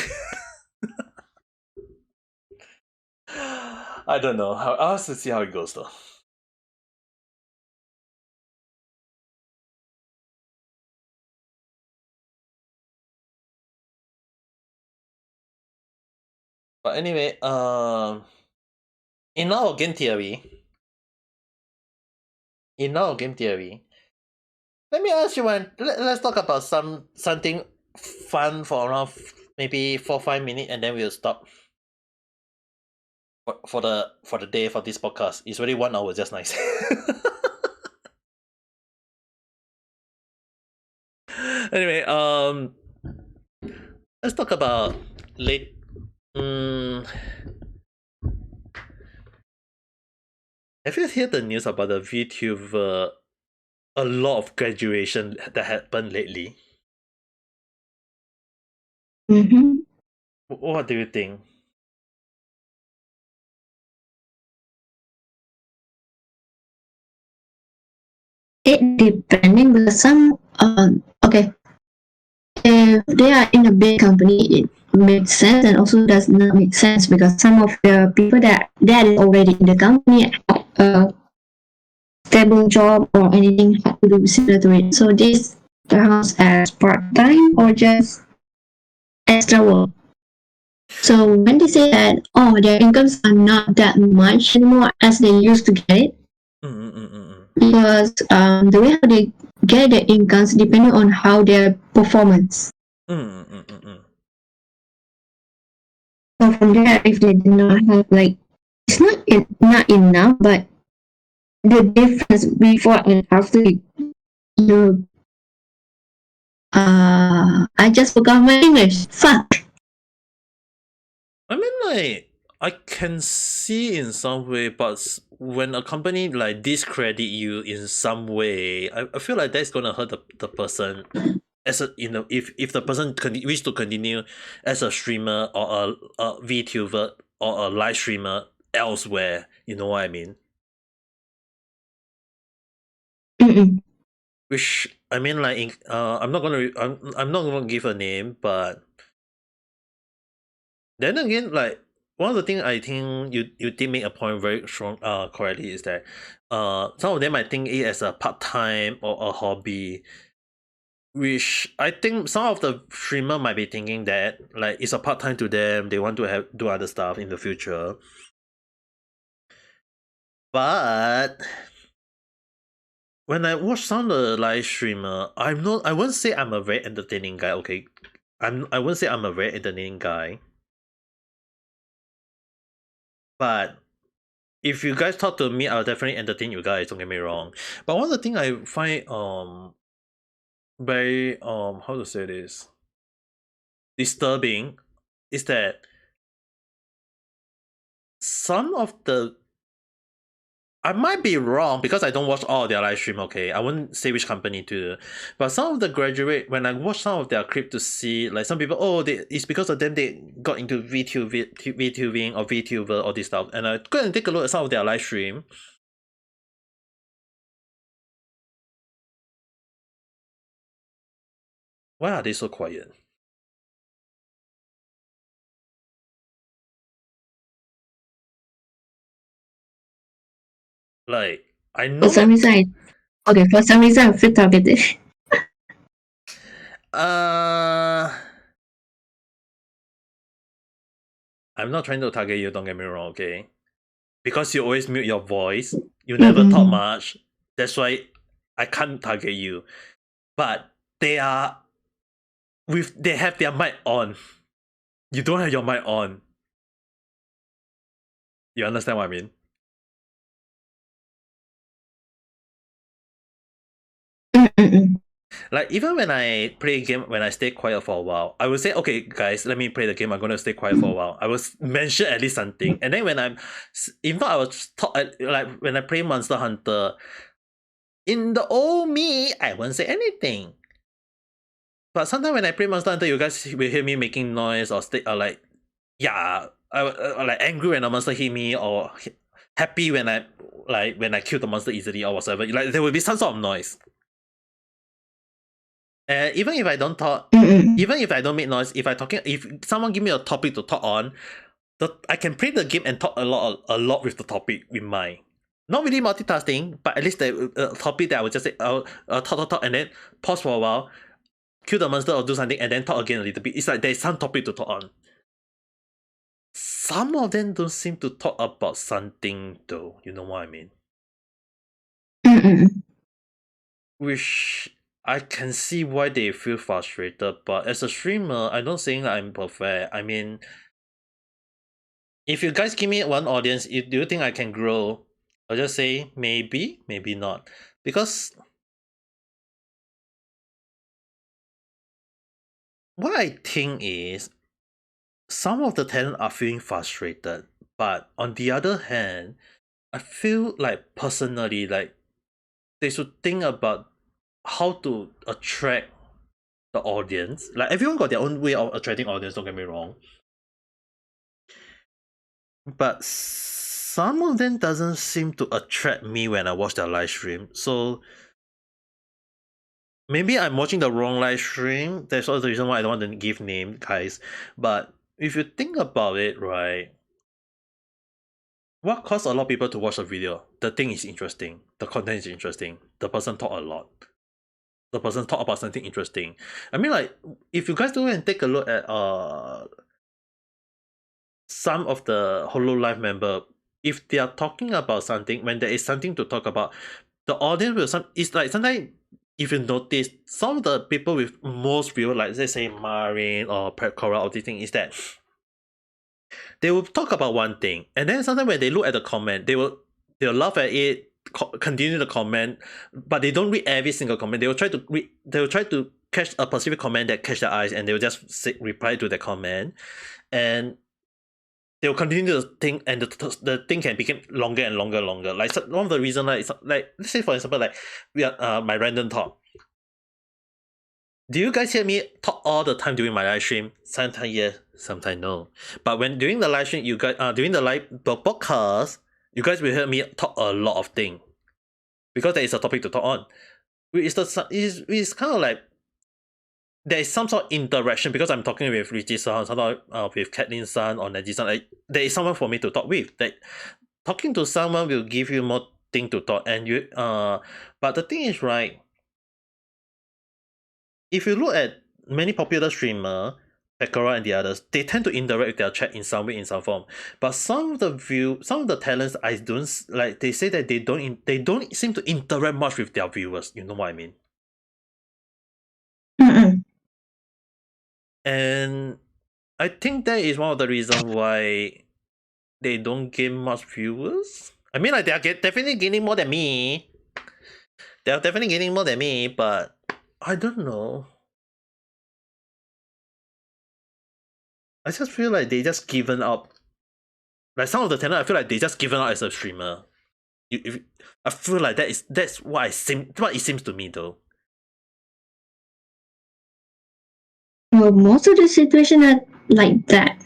I don't know. I'll have to see how it goes though. But anyway, in our game theory, let me ask you one. Let's talk about something fun for around maybe 4-5 minutes, and then we'll stop for the day for this podcast. It's already 1 hour, just nice. Anyway, let's talk about late. Have you heard the news about the VTuber? A lot of graduation that happened lately. Mm-hmm. What do you think? It depending, because some okay, if they are in a big company, it makes sense, and also does not make sense because some of the people that is already in the company have a stable job or anything had to do similar to it. So this counts as part time or just extra work. So when they say that, oh, their incomes are not that much anymore as they used to get it, because the way how they get their incomes depending on how their performance. So from there, if they do not have like, it's not enough, but the difference before and after you I just forgot my English. Fuck. I mean, like, I can see in some way, but when a company like discredit you in some way, I feel like that's gonna hurt the person. As a if the person wish to continue as a streamer or a VTuber or a live streamer elsewhere, you know what I mean? Mm-mm. Which I mean, like, I'm not gonna give a name, but then again, like, one of the things I think you did make a point very strong correctly is that some of them might think it as a part-time or a hobby, which I think some of the streamer might be thinking that like it's a part-time to them, they want to do other stuff in the future. But when I watch some of the live streamer, I won't say I'm a very entertaining guy, okay? I won't say I'm a very entertaining guy. But if you guys talk to me, I'll definitely entertain you guys, don't get me wrong. But one of the thing I find very how to say this disturbing is that some of the I might be wrong because I don't watch all of their live stream, okay? I wouldn't say which company to. But some of the graduate, when I watch some of their clip to see, like some people, it's because of them they got into VTubing or VTuber or this stuff. And I go and take a look at some of their live stream. Why are they so quiet? Like, I know For some reason, I feel targeted. I'm not trying to target you, don't get me wrong, okay? Because you always mute your voice, you never talk much. That's why I can't target you. But they have their mic on. You don't have your mic on. You understand what I mean? Like, even when I play a game, when I stay quiet for a while, I will say, okay, guys, let me play the game. I'm going to stay quiet for a while. I will mention at least something. And then when if not, I will talk, like, when I play Monster Hunter, in the old me, I won't say anything. But sometimes when I play Monster Hunter, you guys will hear me making noise or like, yeah, I like angry when a monster hit me or happy when I kill the monster easily or whatever. Like, there will be some sort of noise. And even if I don't talk, even if I don't make noise, if someone give me a topic to talk on, I can play the game and talk a lot with the topic in mind. Not really multitasking, but at least the topic that I would just say, talk, and then pause for a while, kill the monster or do something, and then talk again a little bit. It's like there's some topic to talk on. Some of them don't seem to talk about something though, you know what I mean? Which I can see why they feel frustrated, but as a streamer, I don't think I'm perfect. I mean, if you guys give me one audience, do you think I can grow? I'll just say maybe, maybe not. Because what I think is some of the talent are feeling frustrated, but on the other hand, I feel like personally, like they should think about how to attract the audience. Like, everyone got their own way of attracting audience, don't get me wrong. But some of them doesn't seem to attract me when I watch their live stream. So maybe I'm watching the wrong live stream. That's also the reason why I don't want to give name, guys. But if you think about it, right, what caused a lot of people to watch a video? The thing is interesting. The content is interesting. The person talk a lot. The person talk about something interesting. I mean, like, if you guys go and take a look at some of the Hololive member, if they are talking about something, when there is something to talk about, the audience will it's like sometimes if you notice some of the people with most views, like let's say Marin or Cora or this thing, is that they will talk about one thing, and then sometimes when they look at the comment, they'll laugh at it, continue to comment, but they don't read every single comment. They will try to read. They will try to catch a specific comment that catch their eyes, and they will just reply to the comment, and they will continue to think, and the thing can become longer and longer. Like one of the reason, like let's say for example, like we are my random talk. Do you guys hear me talk all the time during my live stream? Sometimes yes, sometimes no. But when during the live stream, you guys during the live podcast, you guys will hear me talk a lot of things because there is a topic to talk on. It's kind of like there is some sort of interaction because I'm talking with Rizi-san, sometimes with Kathleen-san or Neji-san. Like, there is someone for me to talk with. Like, talking to someone will give you more thing to talk, and you but the thing is, right, if you look at many popular streamer, Pekora and the others, they tend to interact with their chat in some way, in some form. But some of the talents I don't like. They say that they don't seem to interact much with their viewers. You know what I mean? Mm-mm. And I think that is one of the reasons why they don't gain much viewers. I mean, like they are definitely gaining more than me. They are definitely gaining more than me, but I don't know. I just feel like they just given up. Like some of the talent, I feel like they just given up as a streamer. I feel like that's what it seems to me though. Well, most of the situation are like that.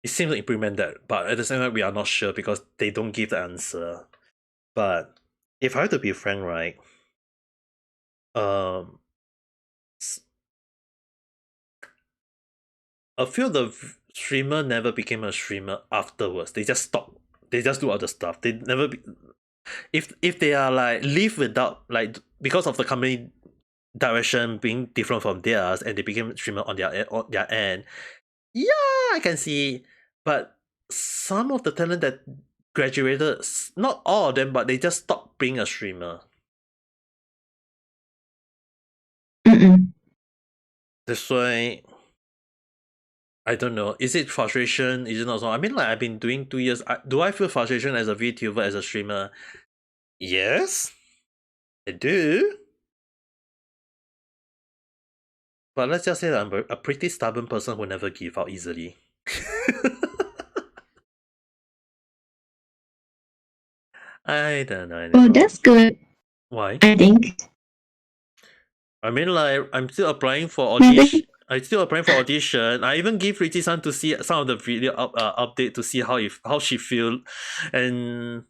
It seems to implement that, but at the same time, we are not sure because they don't give the answer. But if I have to be frank, right, a few of the streamer never became a streamer afterwards. They just stop. They just do other stuff. They never be, if they are like live without like because of the company direction being different from theirs and they became streamer on their end. Yeah, I can see. But some of the talent that graduated, not all of them, but they just stopped being a streamer. Mm-mm. That's why I don't know. Is it frustration? Is it not so? I mean, like I've been doing 2 years. Do I feel frustration as a VTuber, as a streamer? Yes, I do. But let's just say that I'm a pretty stubborn person who never give up easily. I don't know anymore. Well, that's good, Why? I think. I mean, like I'm still applying for Maybe. audition. I'm still applying for audition. I even give Richi-san to see some of the video update to see how she feel, and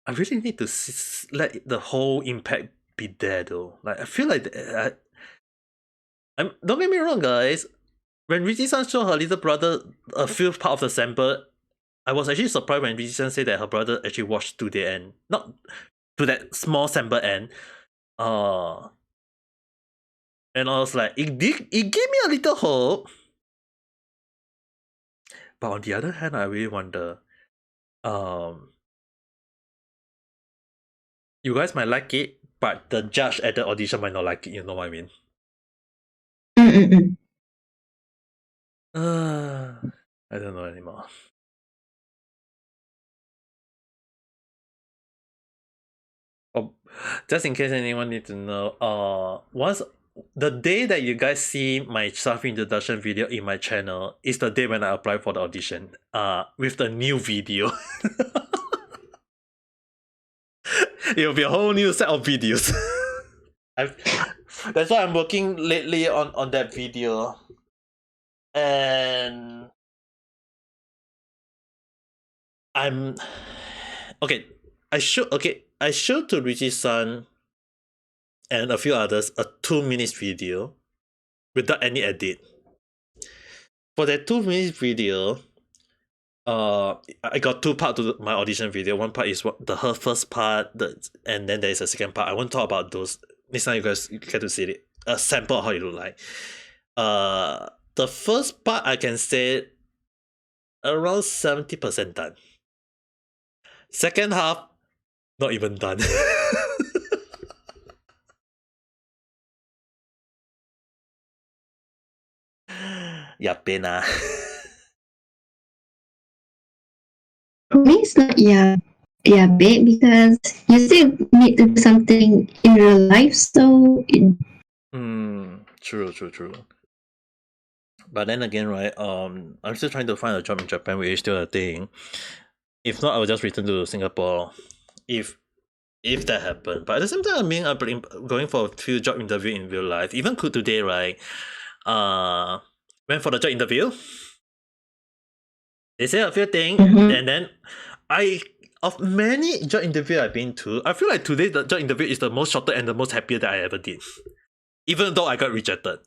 I really need to let the whole impact be there though. Like I feel like don't get me wrong, guys. When Richi-san showed her little brother a few part of the sample, I was actually surprised when Richi-san said that her brother actually watched to the end, not to that small sample end. And I was like, it gave me a little hope. But on the other hand, I really wonder, you guys might like it, but the judge at the audition might not like it. You know what I mean? Mm-mm. I don't know anymore. Oh, just in case anyone need to know, once the day that you guys see my self introduction video in my channel is the day when I apply for the audition. With the new video. It'll be a whole new set of videos. That's why I'm working lately on that video. And I'm okay. I showed to Richi-san and a few others a 2 minutes video without any edit. For that 2 minutes video, I got two parts to my audition video. One part is her first part, and then there is a second part. I won't talk about those. Next time you guys get to see it. A sample of how it look like. The first part I can say around 70% done. Second half, not even done. Ya pena. me, it's not big because you still need to do something in real life. So True. But then again, right? I'm still trying to find a job in Japan, which is still a thing. If not, I will just return to Singapore. If that happened. But at the same time, I mean, I'm going for a few job interview in real life. Even could today, right? Went for the job interview. They say a few things, and then of many job interview I've been to, I feel like today the job interview is the most shorter and the most happier that I ever did. Even though I got rejected.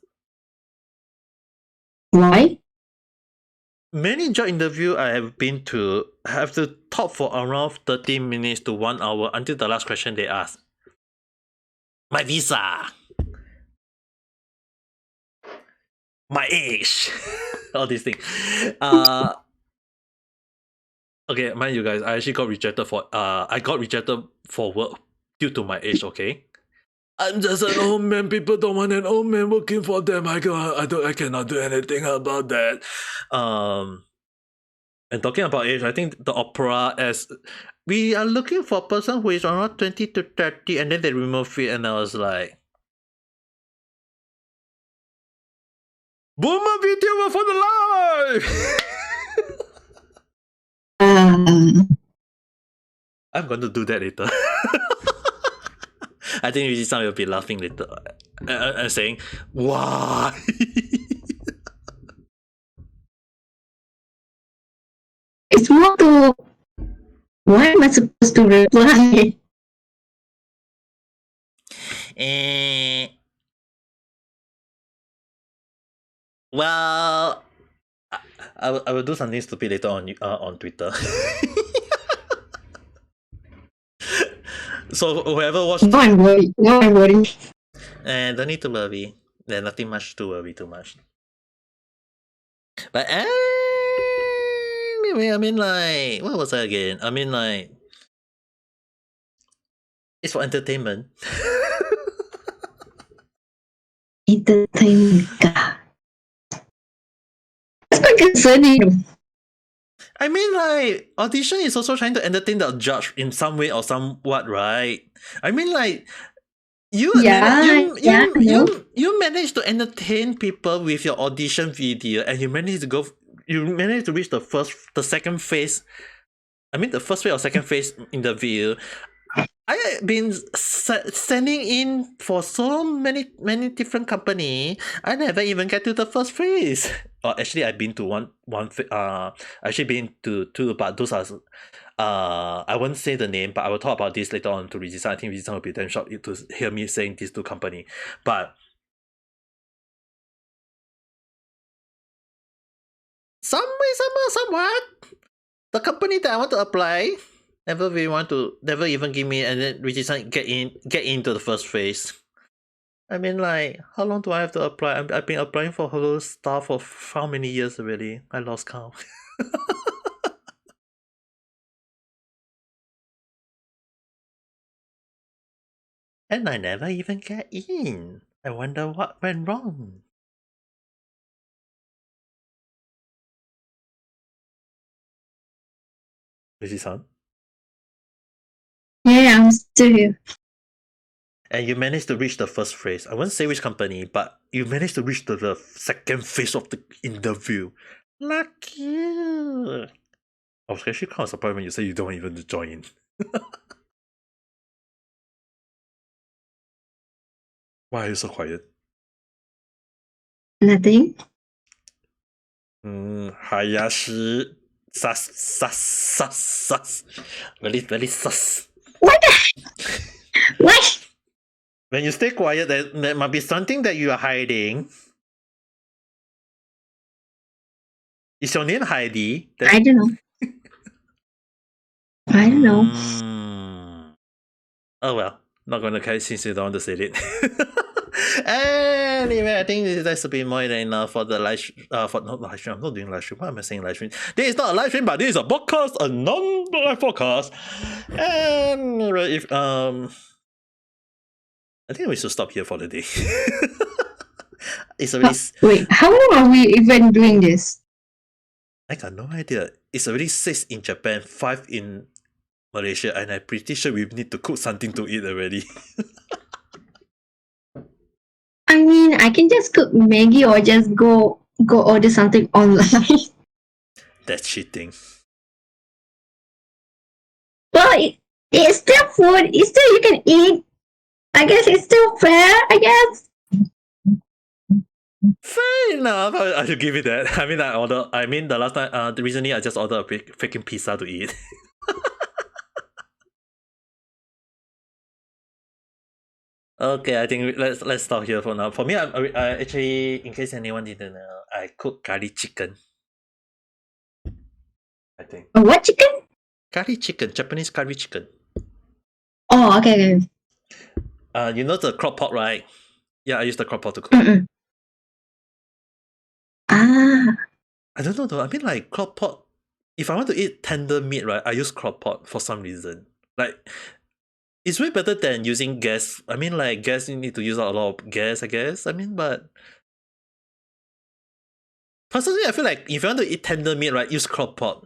why? Many job interview I have been to have to talk for around 30 minutes to 1 hour until the last question they ask. My visa. My age. All these things. Okay, mind you guys, I actually got rejected for work due to my age, okay? I'm just an old man. People don't want an old man working for them. I cannot do anything about that. And talking about age, I think the opera as we are looking for a person who is around 20 to 30, and then they remove it, and I was like, Boomer VTuber for the life! I'm going to do that later. I think Rizi-san will be laughing later. Saying, why? It's more to what am I supposed to reply? Well, I will do something stupid later on Twitter. So whoever watched... No, I'm worried. Don't need to worry. There's nothing much to worry too much. But anyway, I mean, like, what was I again? I mean, like, it's for entertainment. Entertainment ka. That's quite concerning. I mean, like, audition is also trying to entertain the judge in some way or somewhat, right? I mean, like, you managed to entertain people with your audition video, and you managed to reach the second phase. I mean, the first phase or second phase interview. I have been sending in for so many different company. I never even get to the first phase. Or actually, I've been to one. Actually, been to two, but those are. I won't say the name, but I will talk about this later on to Rizi-san. I think Rizi-san will be damn shocked to hear me saying these two company. But some way, somehow, somewhat, the company that I want to apply never even give me, and then Rizi-san get into the first phase. I mean, like, how long do I have to apply? I've been applying for hello staff for how many years already? I lost count. And I never even get in. I wonder what went wrong. Rizi-san? Yeah, I'm still here. And you managed to reach the first phase. I won't say which company, but you managed to reach the second phase of the interview. Lucky. I was actually kind of surprised when you said you don't even join. Why are you so quiet? Nothing. Hayashi. Sus. Very sus. What? What? When you stay quiet, there might be something that you are hiding. Is your name Heidi? I don't know. I don't know. Oh well, not gonna care since you don't want to say it. Anyway, I think that should be more than enough for the live for not live stream. I'm not doing live stream. Why am I saying live stream? This is not a live stream, but this is a podcast, a non-live podcast. Anyway, if I think we should stop here for the day. It's already Wait, how long are we even doing this? I got no idea. It's already 6 in Japan, 5 in Malaysia, and I'm pretty sure we need to cook something to eat already. I mean, I can just cook Maggie or just go order something online. That's cheating. Well, it's still food. It's still you can eat. I guess it's still fair. I guess. Fair enough. I should give you that. I mean, the last time, recently I just ordered a freaking pizza to eat. Okay, I think let's stop here for now. For me, I actually, in case anyone didn't know, I cook curry chicken. I think What chicken? curry chicken, Japanese curry chicken. Oh, okay. You know the crock pot, right? Yeah, I use the crock pot to cook. Mm-mm. Ah. I don't know though. I mean, like crock pot. If I want to eat tender meat, right, I use crock pot for some reason. Like, it's way better than using gas. I mean, like gas, you need to use a lot of gas, I guess. I mean, but personally, I feel like if you want to eat tender meat, right, use crock pot.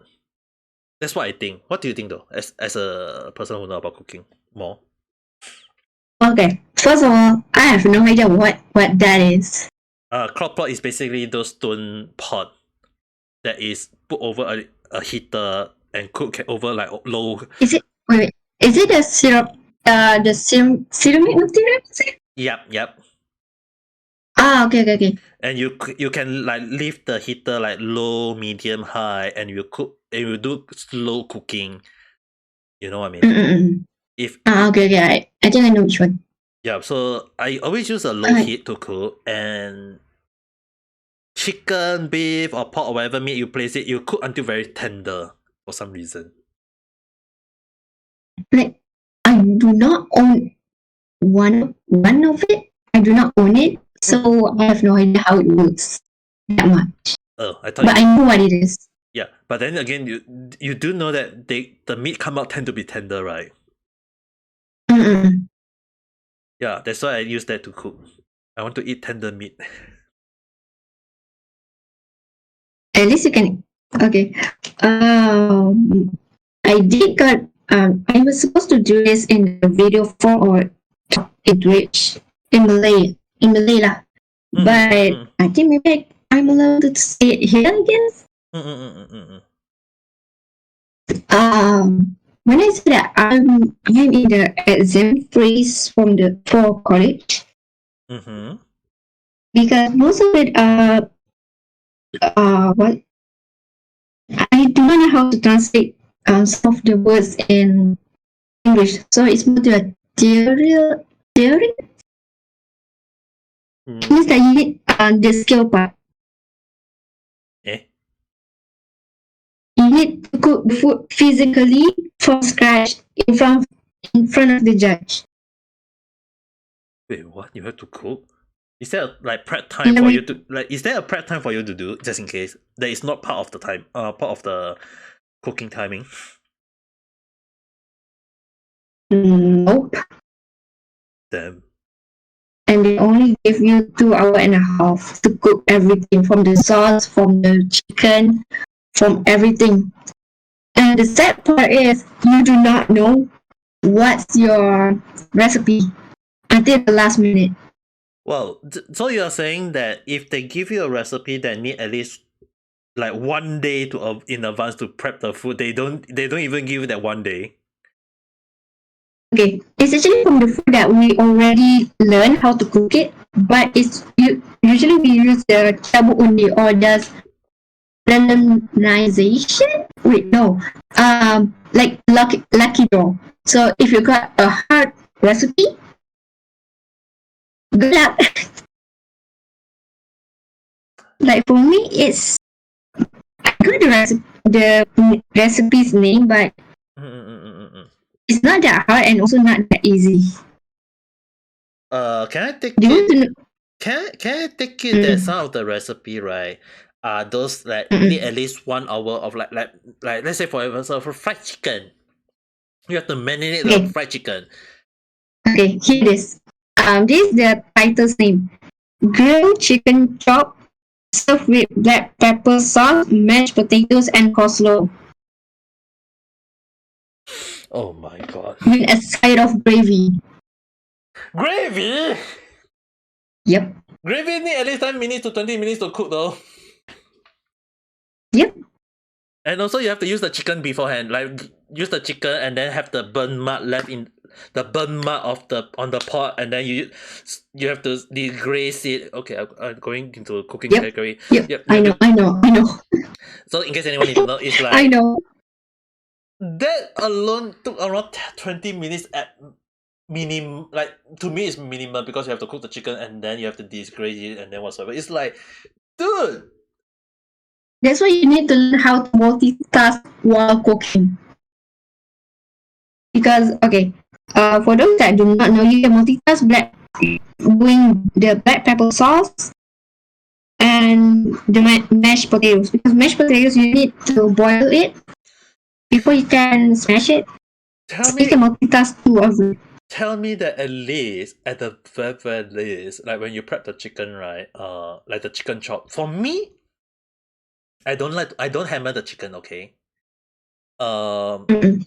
That's what I think. What do you think though? As a person who knows about cooking more. Okay. First of all, I have no idea what that is. Crock pot is basically those stone pot that is put over a heater and cook over like low. Is it? Wait. Is it the syrup? The ceramic material? Yep. Ah, okay. And you can like leave the heater like low, medium, high, and you cook and you do slow cooking. You know what I mean? Mm-mm. If Okay. I think I know which one. yeah, so I always use a low heat to cook, and chicken, beef, or pork or whatever meat you place it, you cook until very tender for some reason. Like, I do not own one of it. I do not own it, so I have no idea how it works that much. Oh, I thought. But I know what it is. Yeah, but then again, you do know that the meat come out tend to be tender, right? Mm-mm. Yeah, that's why I use that to cook. I want to eat tender meat. At least you can. Okay. I did got. I was supposed to do this in the video form or in Twitch in Malay lah. But I think maybe I'm allowed to say it here, I guess. When I say that I'm in the exam phase for college, because most of it what I do not know how to translate some of the words in English, so it's more to a theory. It means that you need the skill part. You need to cook the food physically from scratch in front of the judge. Wait, what? You have to cook? Is there like prep time for you to like? Is there a prep time for you to do just in case that is not part of the time? Part of the cooking timing. Nope. Damn. And they only give you 2.5 hours to cook everything from the sauce, from the chicken, from everything. And the sad part is you do not know what's your recipe until the last minute. Well, so you're saying that if they give you a recipe that need at least like 1 day to in advance to prep the food, they don't even give you that 1 day. Okay, it's actually from the food that we already learned how to cook it, but it's usually we use the tabu undi or just randomization. Wait, no, like lucky draw. So if you got a hard recipe, good luck. Like for me, it's I got the recipe's name, but it's not that hard and also not that easy. Can I take it? Can I take it that some of the recipe, right, are those like need at least 1 hour of like let's say for example for fried chicken, you have to marinate the fried chicken. Okay, here it is. This is the title's name: grilled chicken chop served with black pepper sauce, mashed potatoes, and coleslaw Oh my god. with a side of gravy. Gravy? Yep. Gravy need at least 10 minutes to 20 minutes to cook though. Yep. And also you have to use the chicken beforehand. Like use the chicken and then have the burn mark left in the burn mark of the on the pot, and then you have to deglaze it. Okay, I'm going into cooking Yep. category. Yep. I know. So in case anyone need to know, it's like I know. that alone took around 20 minutes at minimum. Like to me it's minimum because you have to cook the chicken and then you have to deglaze it and then whatsoever. It's like, dude. That's why you need to learn how to multitask while cooking. Because for those that do not know, you can multitask doing the black pepper sauce and the mashed potatoes. Because mashed potatoes you need to boil it before you can smash it. You can multitask two of them. Tell me that at least at the very least, like when you prep the chicken, right? Like the chicken chop. For me, I don't hammer the chicken. Okay. Mm-mm.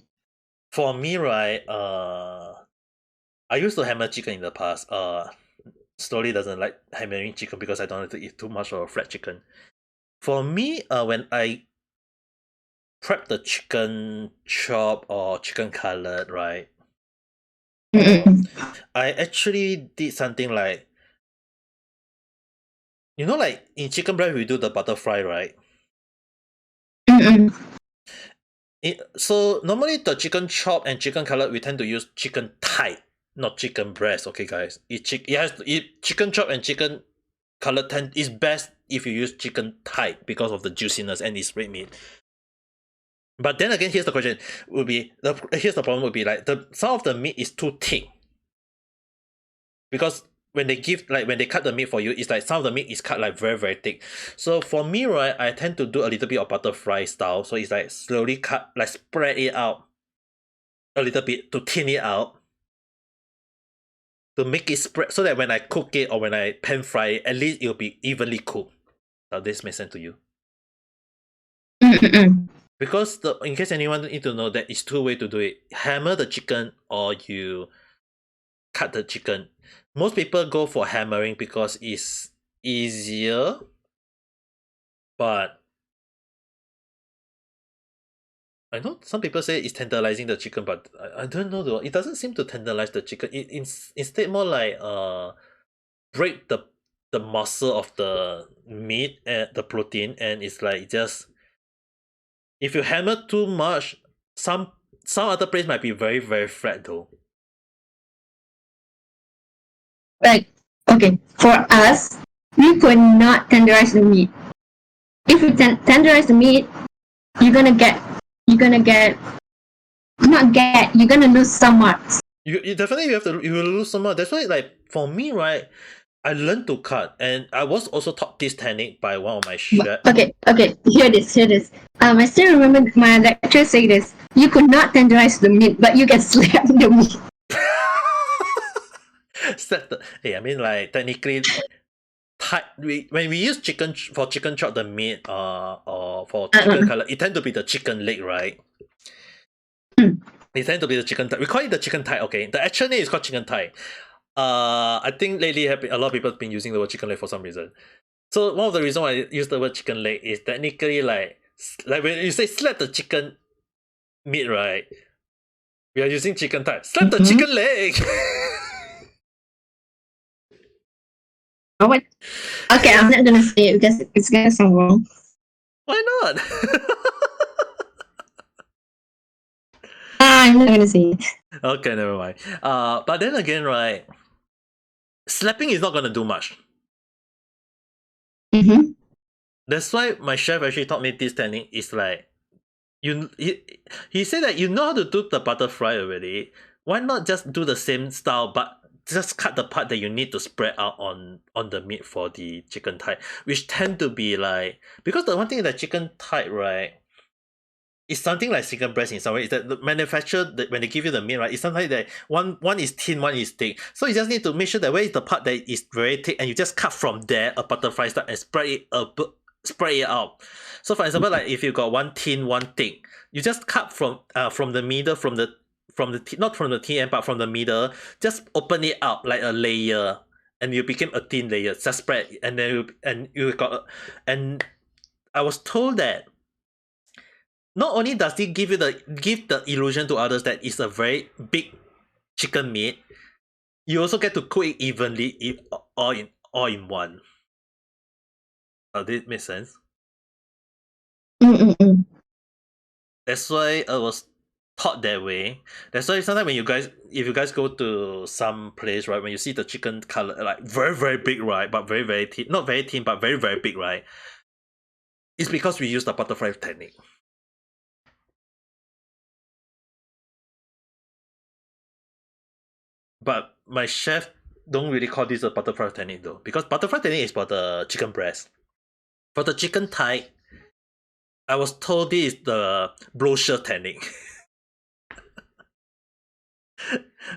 For me, right? I used to hammer chicken in the past. Slowly doesn't like hammering chicken because I don't like to eat too much of a flat chicken. For me, when I prep the chicken chop or chicken cutlet, right? Mm-mm. I actually did something like, like in chicken breast we do the butter fry, right? Mm-mm. So normally the chicken chop and chicken cutlet we tend to use chicken thigh, not chicken breast. Okay, guys, chicken chop and chicken cutlet is best if you use chicken thigh because of the juiciness and it's red meat. But then again, here's the question: here's the problem would be like some of the meat is too thick because when they cut the meat for you, it's like some of the meat is cut like very very thick. So for me, right, I tend to do a little bit of butter fry style. So it's like slowly cut, like spread it out a little bit to thin it out, to make it spread so that when I cook it or when I pan fry it, at least it'll be evenly cooked. Does this make sense to you? Mm-mm. Because in case anyone need to know, that is two ways to do it: hammer the chicken or you cut the chicken. Most people go for hammering because it's easier, but I know some people say it's tantalizing the chicken, but I don't know though. It doesn't seem to tantalize the chicken. Instead more like break the muscle of the meat and the protein, and it's like just if you hammer too much, some other place might be very very flat though. Like, for us, we could not tenderize the meat. If you tenderize the meat, you're gonna lose some marks. You definitely you will lose some more. That's why, like for me, right, I learned to cut, and I was also taught this technique by one of my chefs. Okay. Hear this. I still remember my lecturer say this. You could not tenderize the meat, but you can slap the meat. Hey, I mean, like technically, when we use chicken chop the meat, or for chicken cutlet, it tend to be the chicken leg, right? It tend to be the chicken thigh. We call it the chicken thigh. Okay, the actual name is called chicken thigh. I think lately a lot of people have been using the word chicken leg for some reason. So one of the reasons why I use the word chicken leg is technically like when you say slap the chicken meat, right? We are using chicken thigh. Slap the chicken leg. Oh, what? Okay, I'm not gonna say it because it's gonna sound wrong. Why not? I'm not gonna say it. Okay, never mind. But then again, right? Slapping is not gonna do much. Mm-hmm. That's why my chef actually taught me this technique. Is like he said that you know how to do the butter fry already. Why not just do the same style, but just cut the part that you need to spread out on the meat for the chicken thigh, which tend to be like, because the one thing that chicken thigh, right, it's something like chicken breast in some way. Is that the manufacturer when they give you the meat, right? It's sometimes that one is thin, one is thick. So you just need to make sure that where is the part that is very thick, and you just cut from there a butterfly style and spread it out. So for example, like if you got one thin, one thick, you just cut from the middle, not from the thin end, but from the middle. Just open it up like a layer, and you became a thin layer. Just spread, and then you got. And I was told that not only does it give the illusion to others that it's a very big chicken meat, you also get to cook it evenly, all in one. Does it make sense? Mm-mm-mm. That's why I was taught that way. That's why sometimes if you guys go to some place, right, when you see the chicken color like very very big, right, but very very thin, not very thin, but very very big, right, it's because we use the butterfly technique. But my chef don't really call this a butterfly technique though, because butterfly technique is for the chicken breast. For the chicken thigh, I was told this is the brochure technique.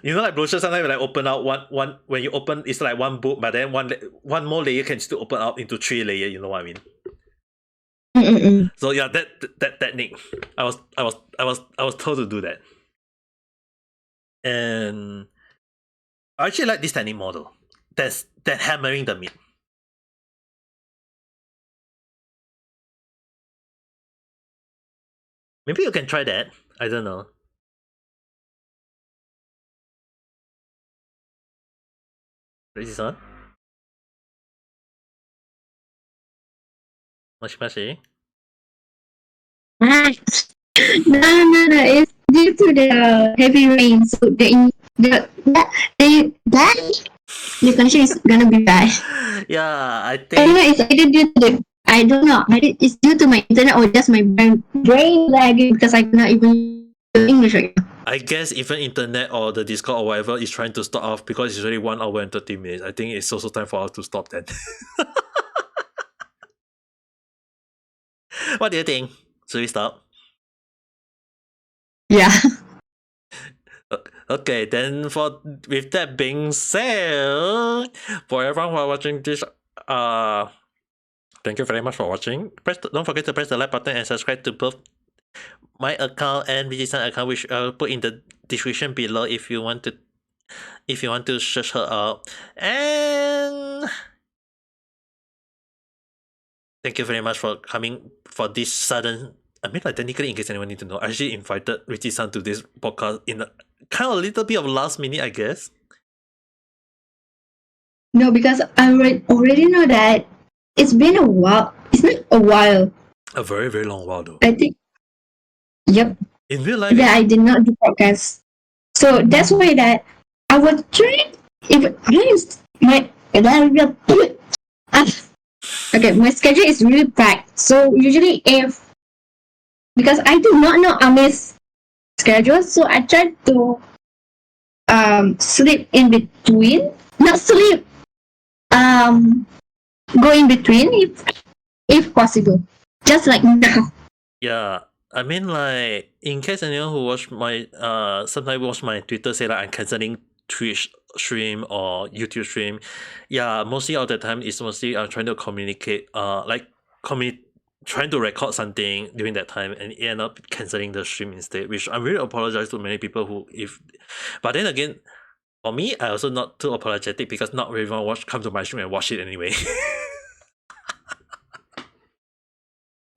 You know, like brochure sometimes you like open out one when you open it's like one book, but then one more layer can still open out into 3 layers. You know what I mean? Mm-mm-mm. So yeah, that technique, I was told to do that, and I actually like this technique model. That hammering the meat. Maybe you can try that. I don't know. This is on. Moshi. Ah, no. It's due to the heavy rain, so the connection is gonna be bad. Yeah, I I don't know. think. It's either due to I don't know. It's due to my internet or just my brain lagging because I cannot even speak English right now. I guess even internet or the Discord or whatever is trying to start off because it's already 1 hour and 30 minutes. I think it's also time for us to stop then. What do you think? Should we stop? Yeah. Okay, then with that being said, for everyone who are watching this, thank you very much for watching. Don't forget to press the like button and subscribe to both my account and Rizi-san account, which I'll put in the description below if you want to search her out. And thank you very much for coming for this sudden. I mean, like technically, in case anyone need to know, I actually invited Rizi-san to this podcast in a kind of a little bit of last minute, I guess. No, because I already know that it's been a while. It's not a while. A very very long while though. I think. Yep. In real life, That I did not do podcast. So that's why that I was trying. If my okay, my schedule is really packed. So usually, because I do not know Ame's schedule, so I try to sleep in between. Not sleep. Go in between if possible. Just like now. yeah. I mean, like, in case anyone who watch my sometimes watch my Twitter say like I'm canceling Twitch stream or YouTube stream. Yeah, mostly all the time it's mostly I'm trying to communicate trying to record something during that time and end up canceling the stream instead, which I really apologize to many people who but then again, for me, I also not too apologetic because not everyone come to my stream and watch it anyway.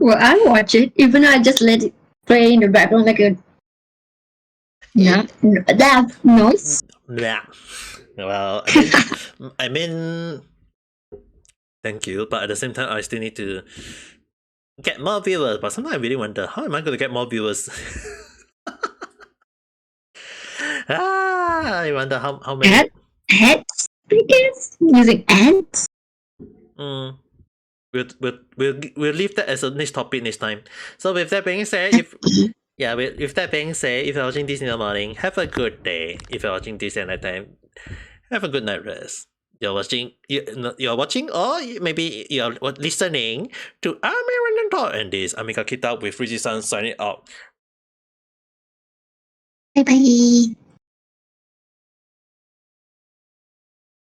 Well, I watch it, even though I just let it play in the background like a that noise. Yeah. Well, I mean, thank you, but at the same time, I still need to get more viewers. But sometimes I really wonder, how am I going to get more viewers? I wonder how many. Ads, I guess, using ads. We'll leave that as a next topic next time. So with that being said, with that being said, if you're watching this in the morning, have a good day. If you're watching this at night time, have a good night rest. You're watching, or maybe you're listening to Ame Random Talk, and this Ame Gakita with Rizi signing out. Bye bye.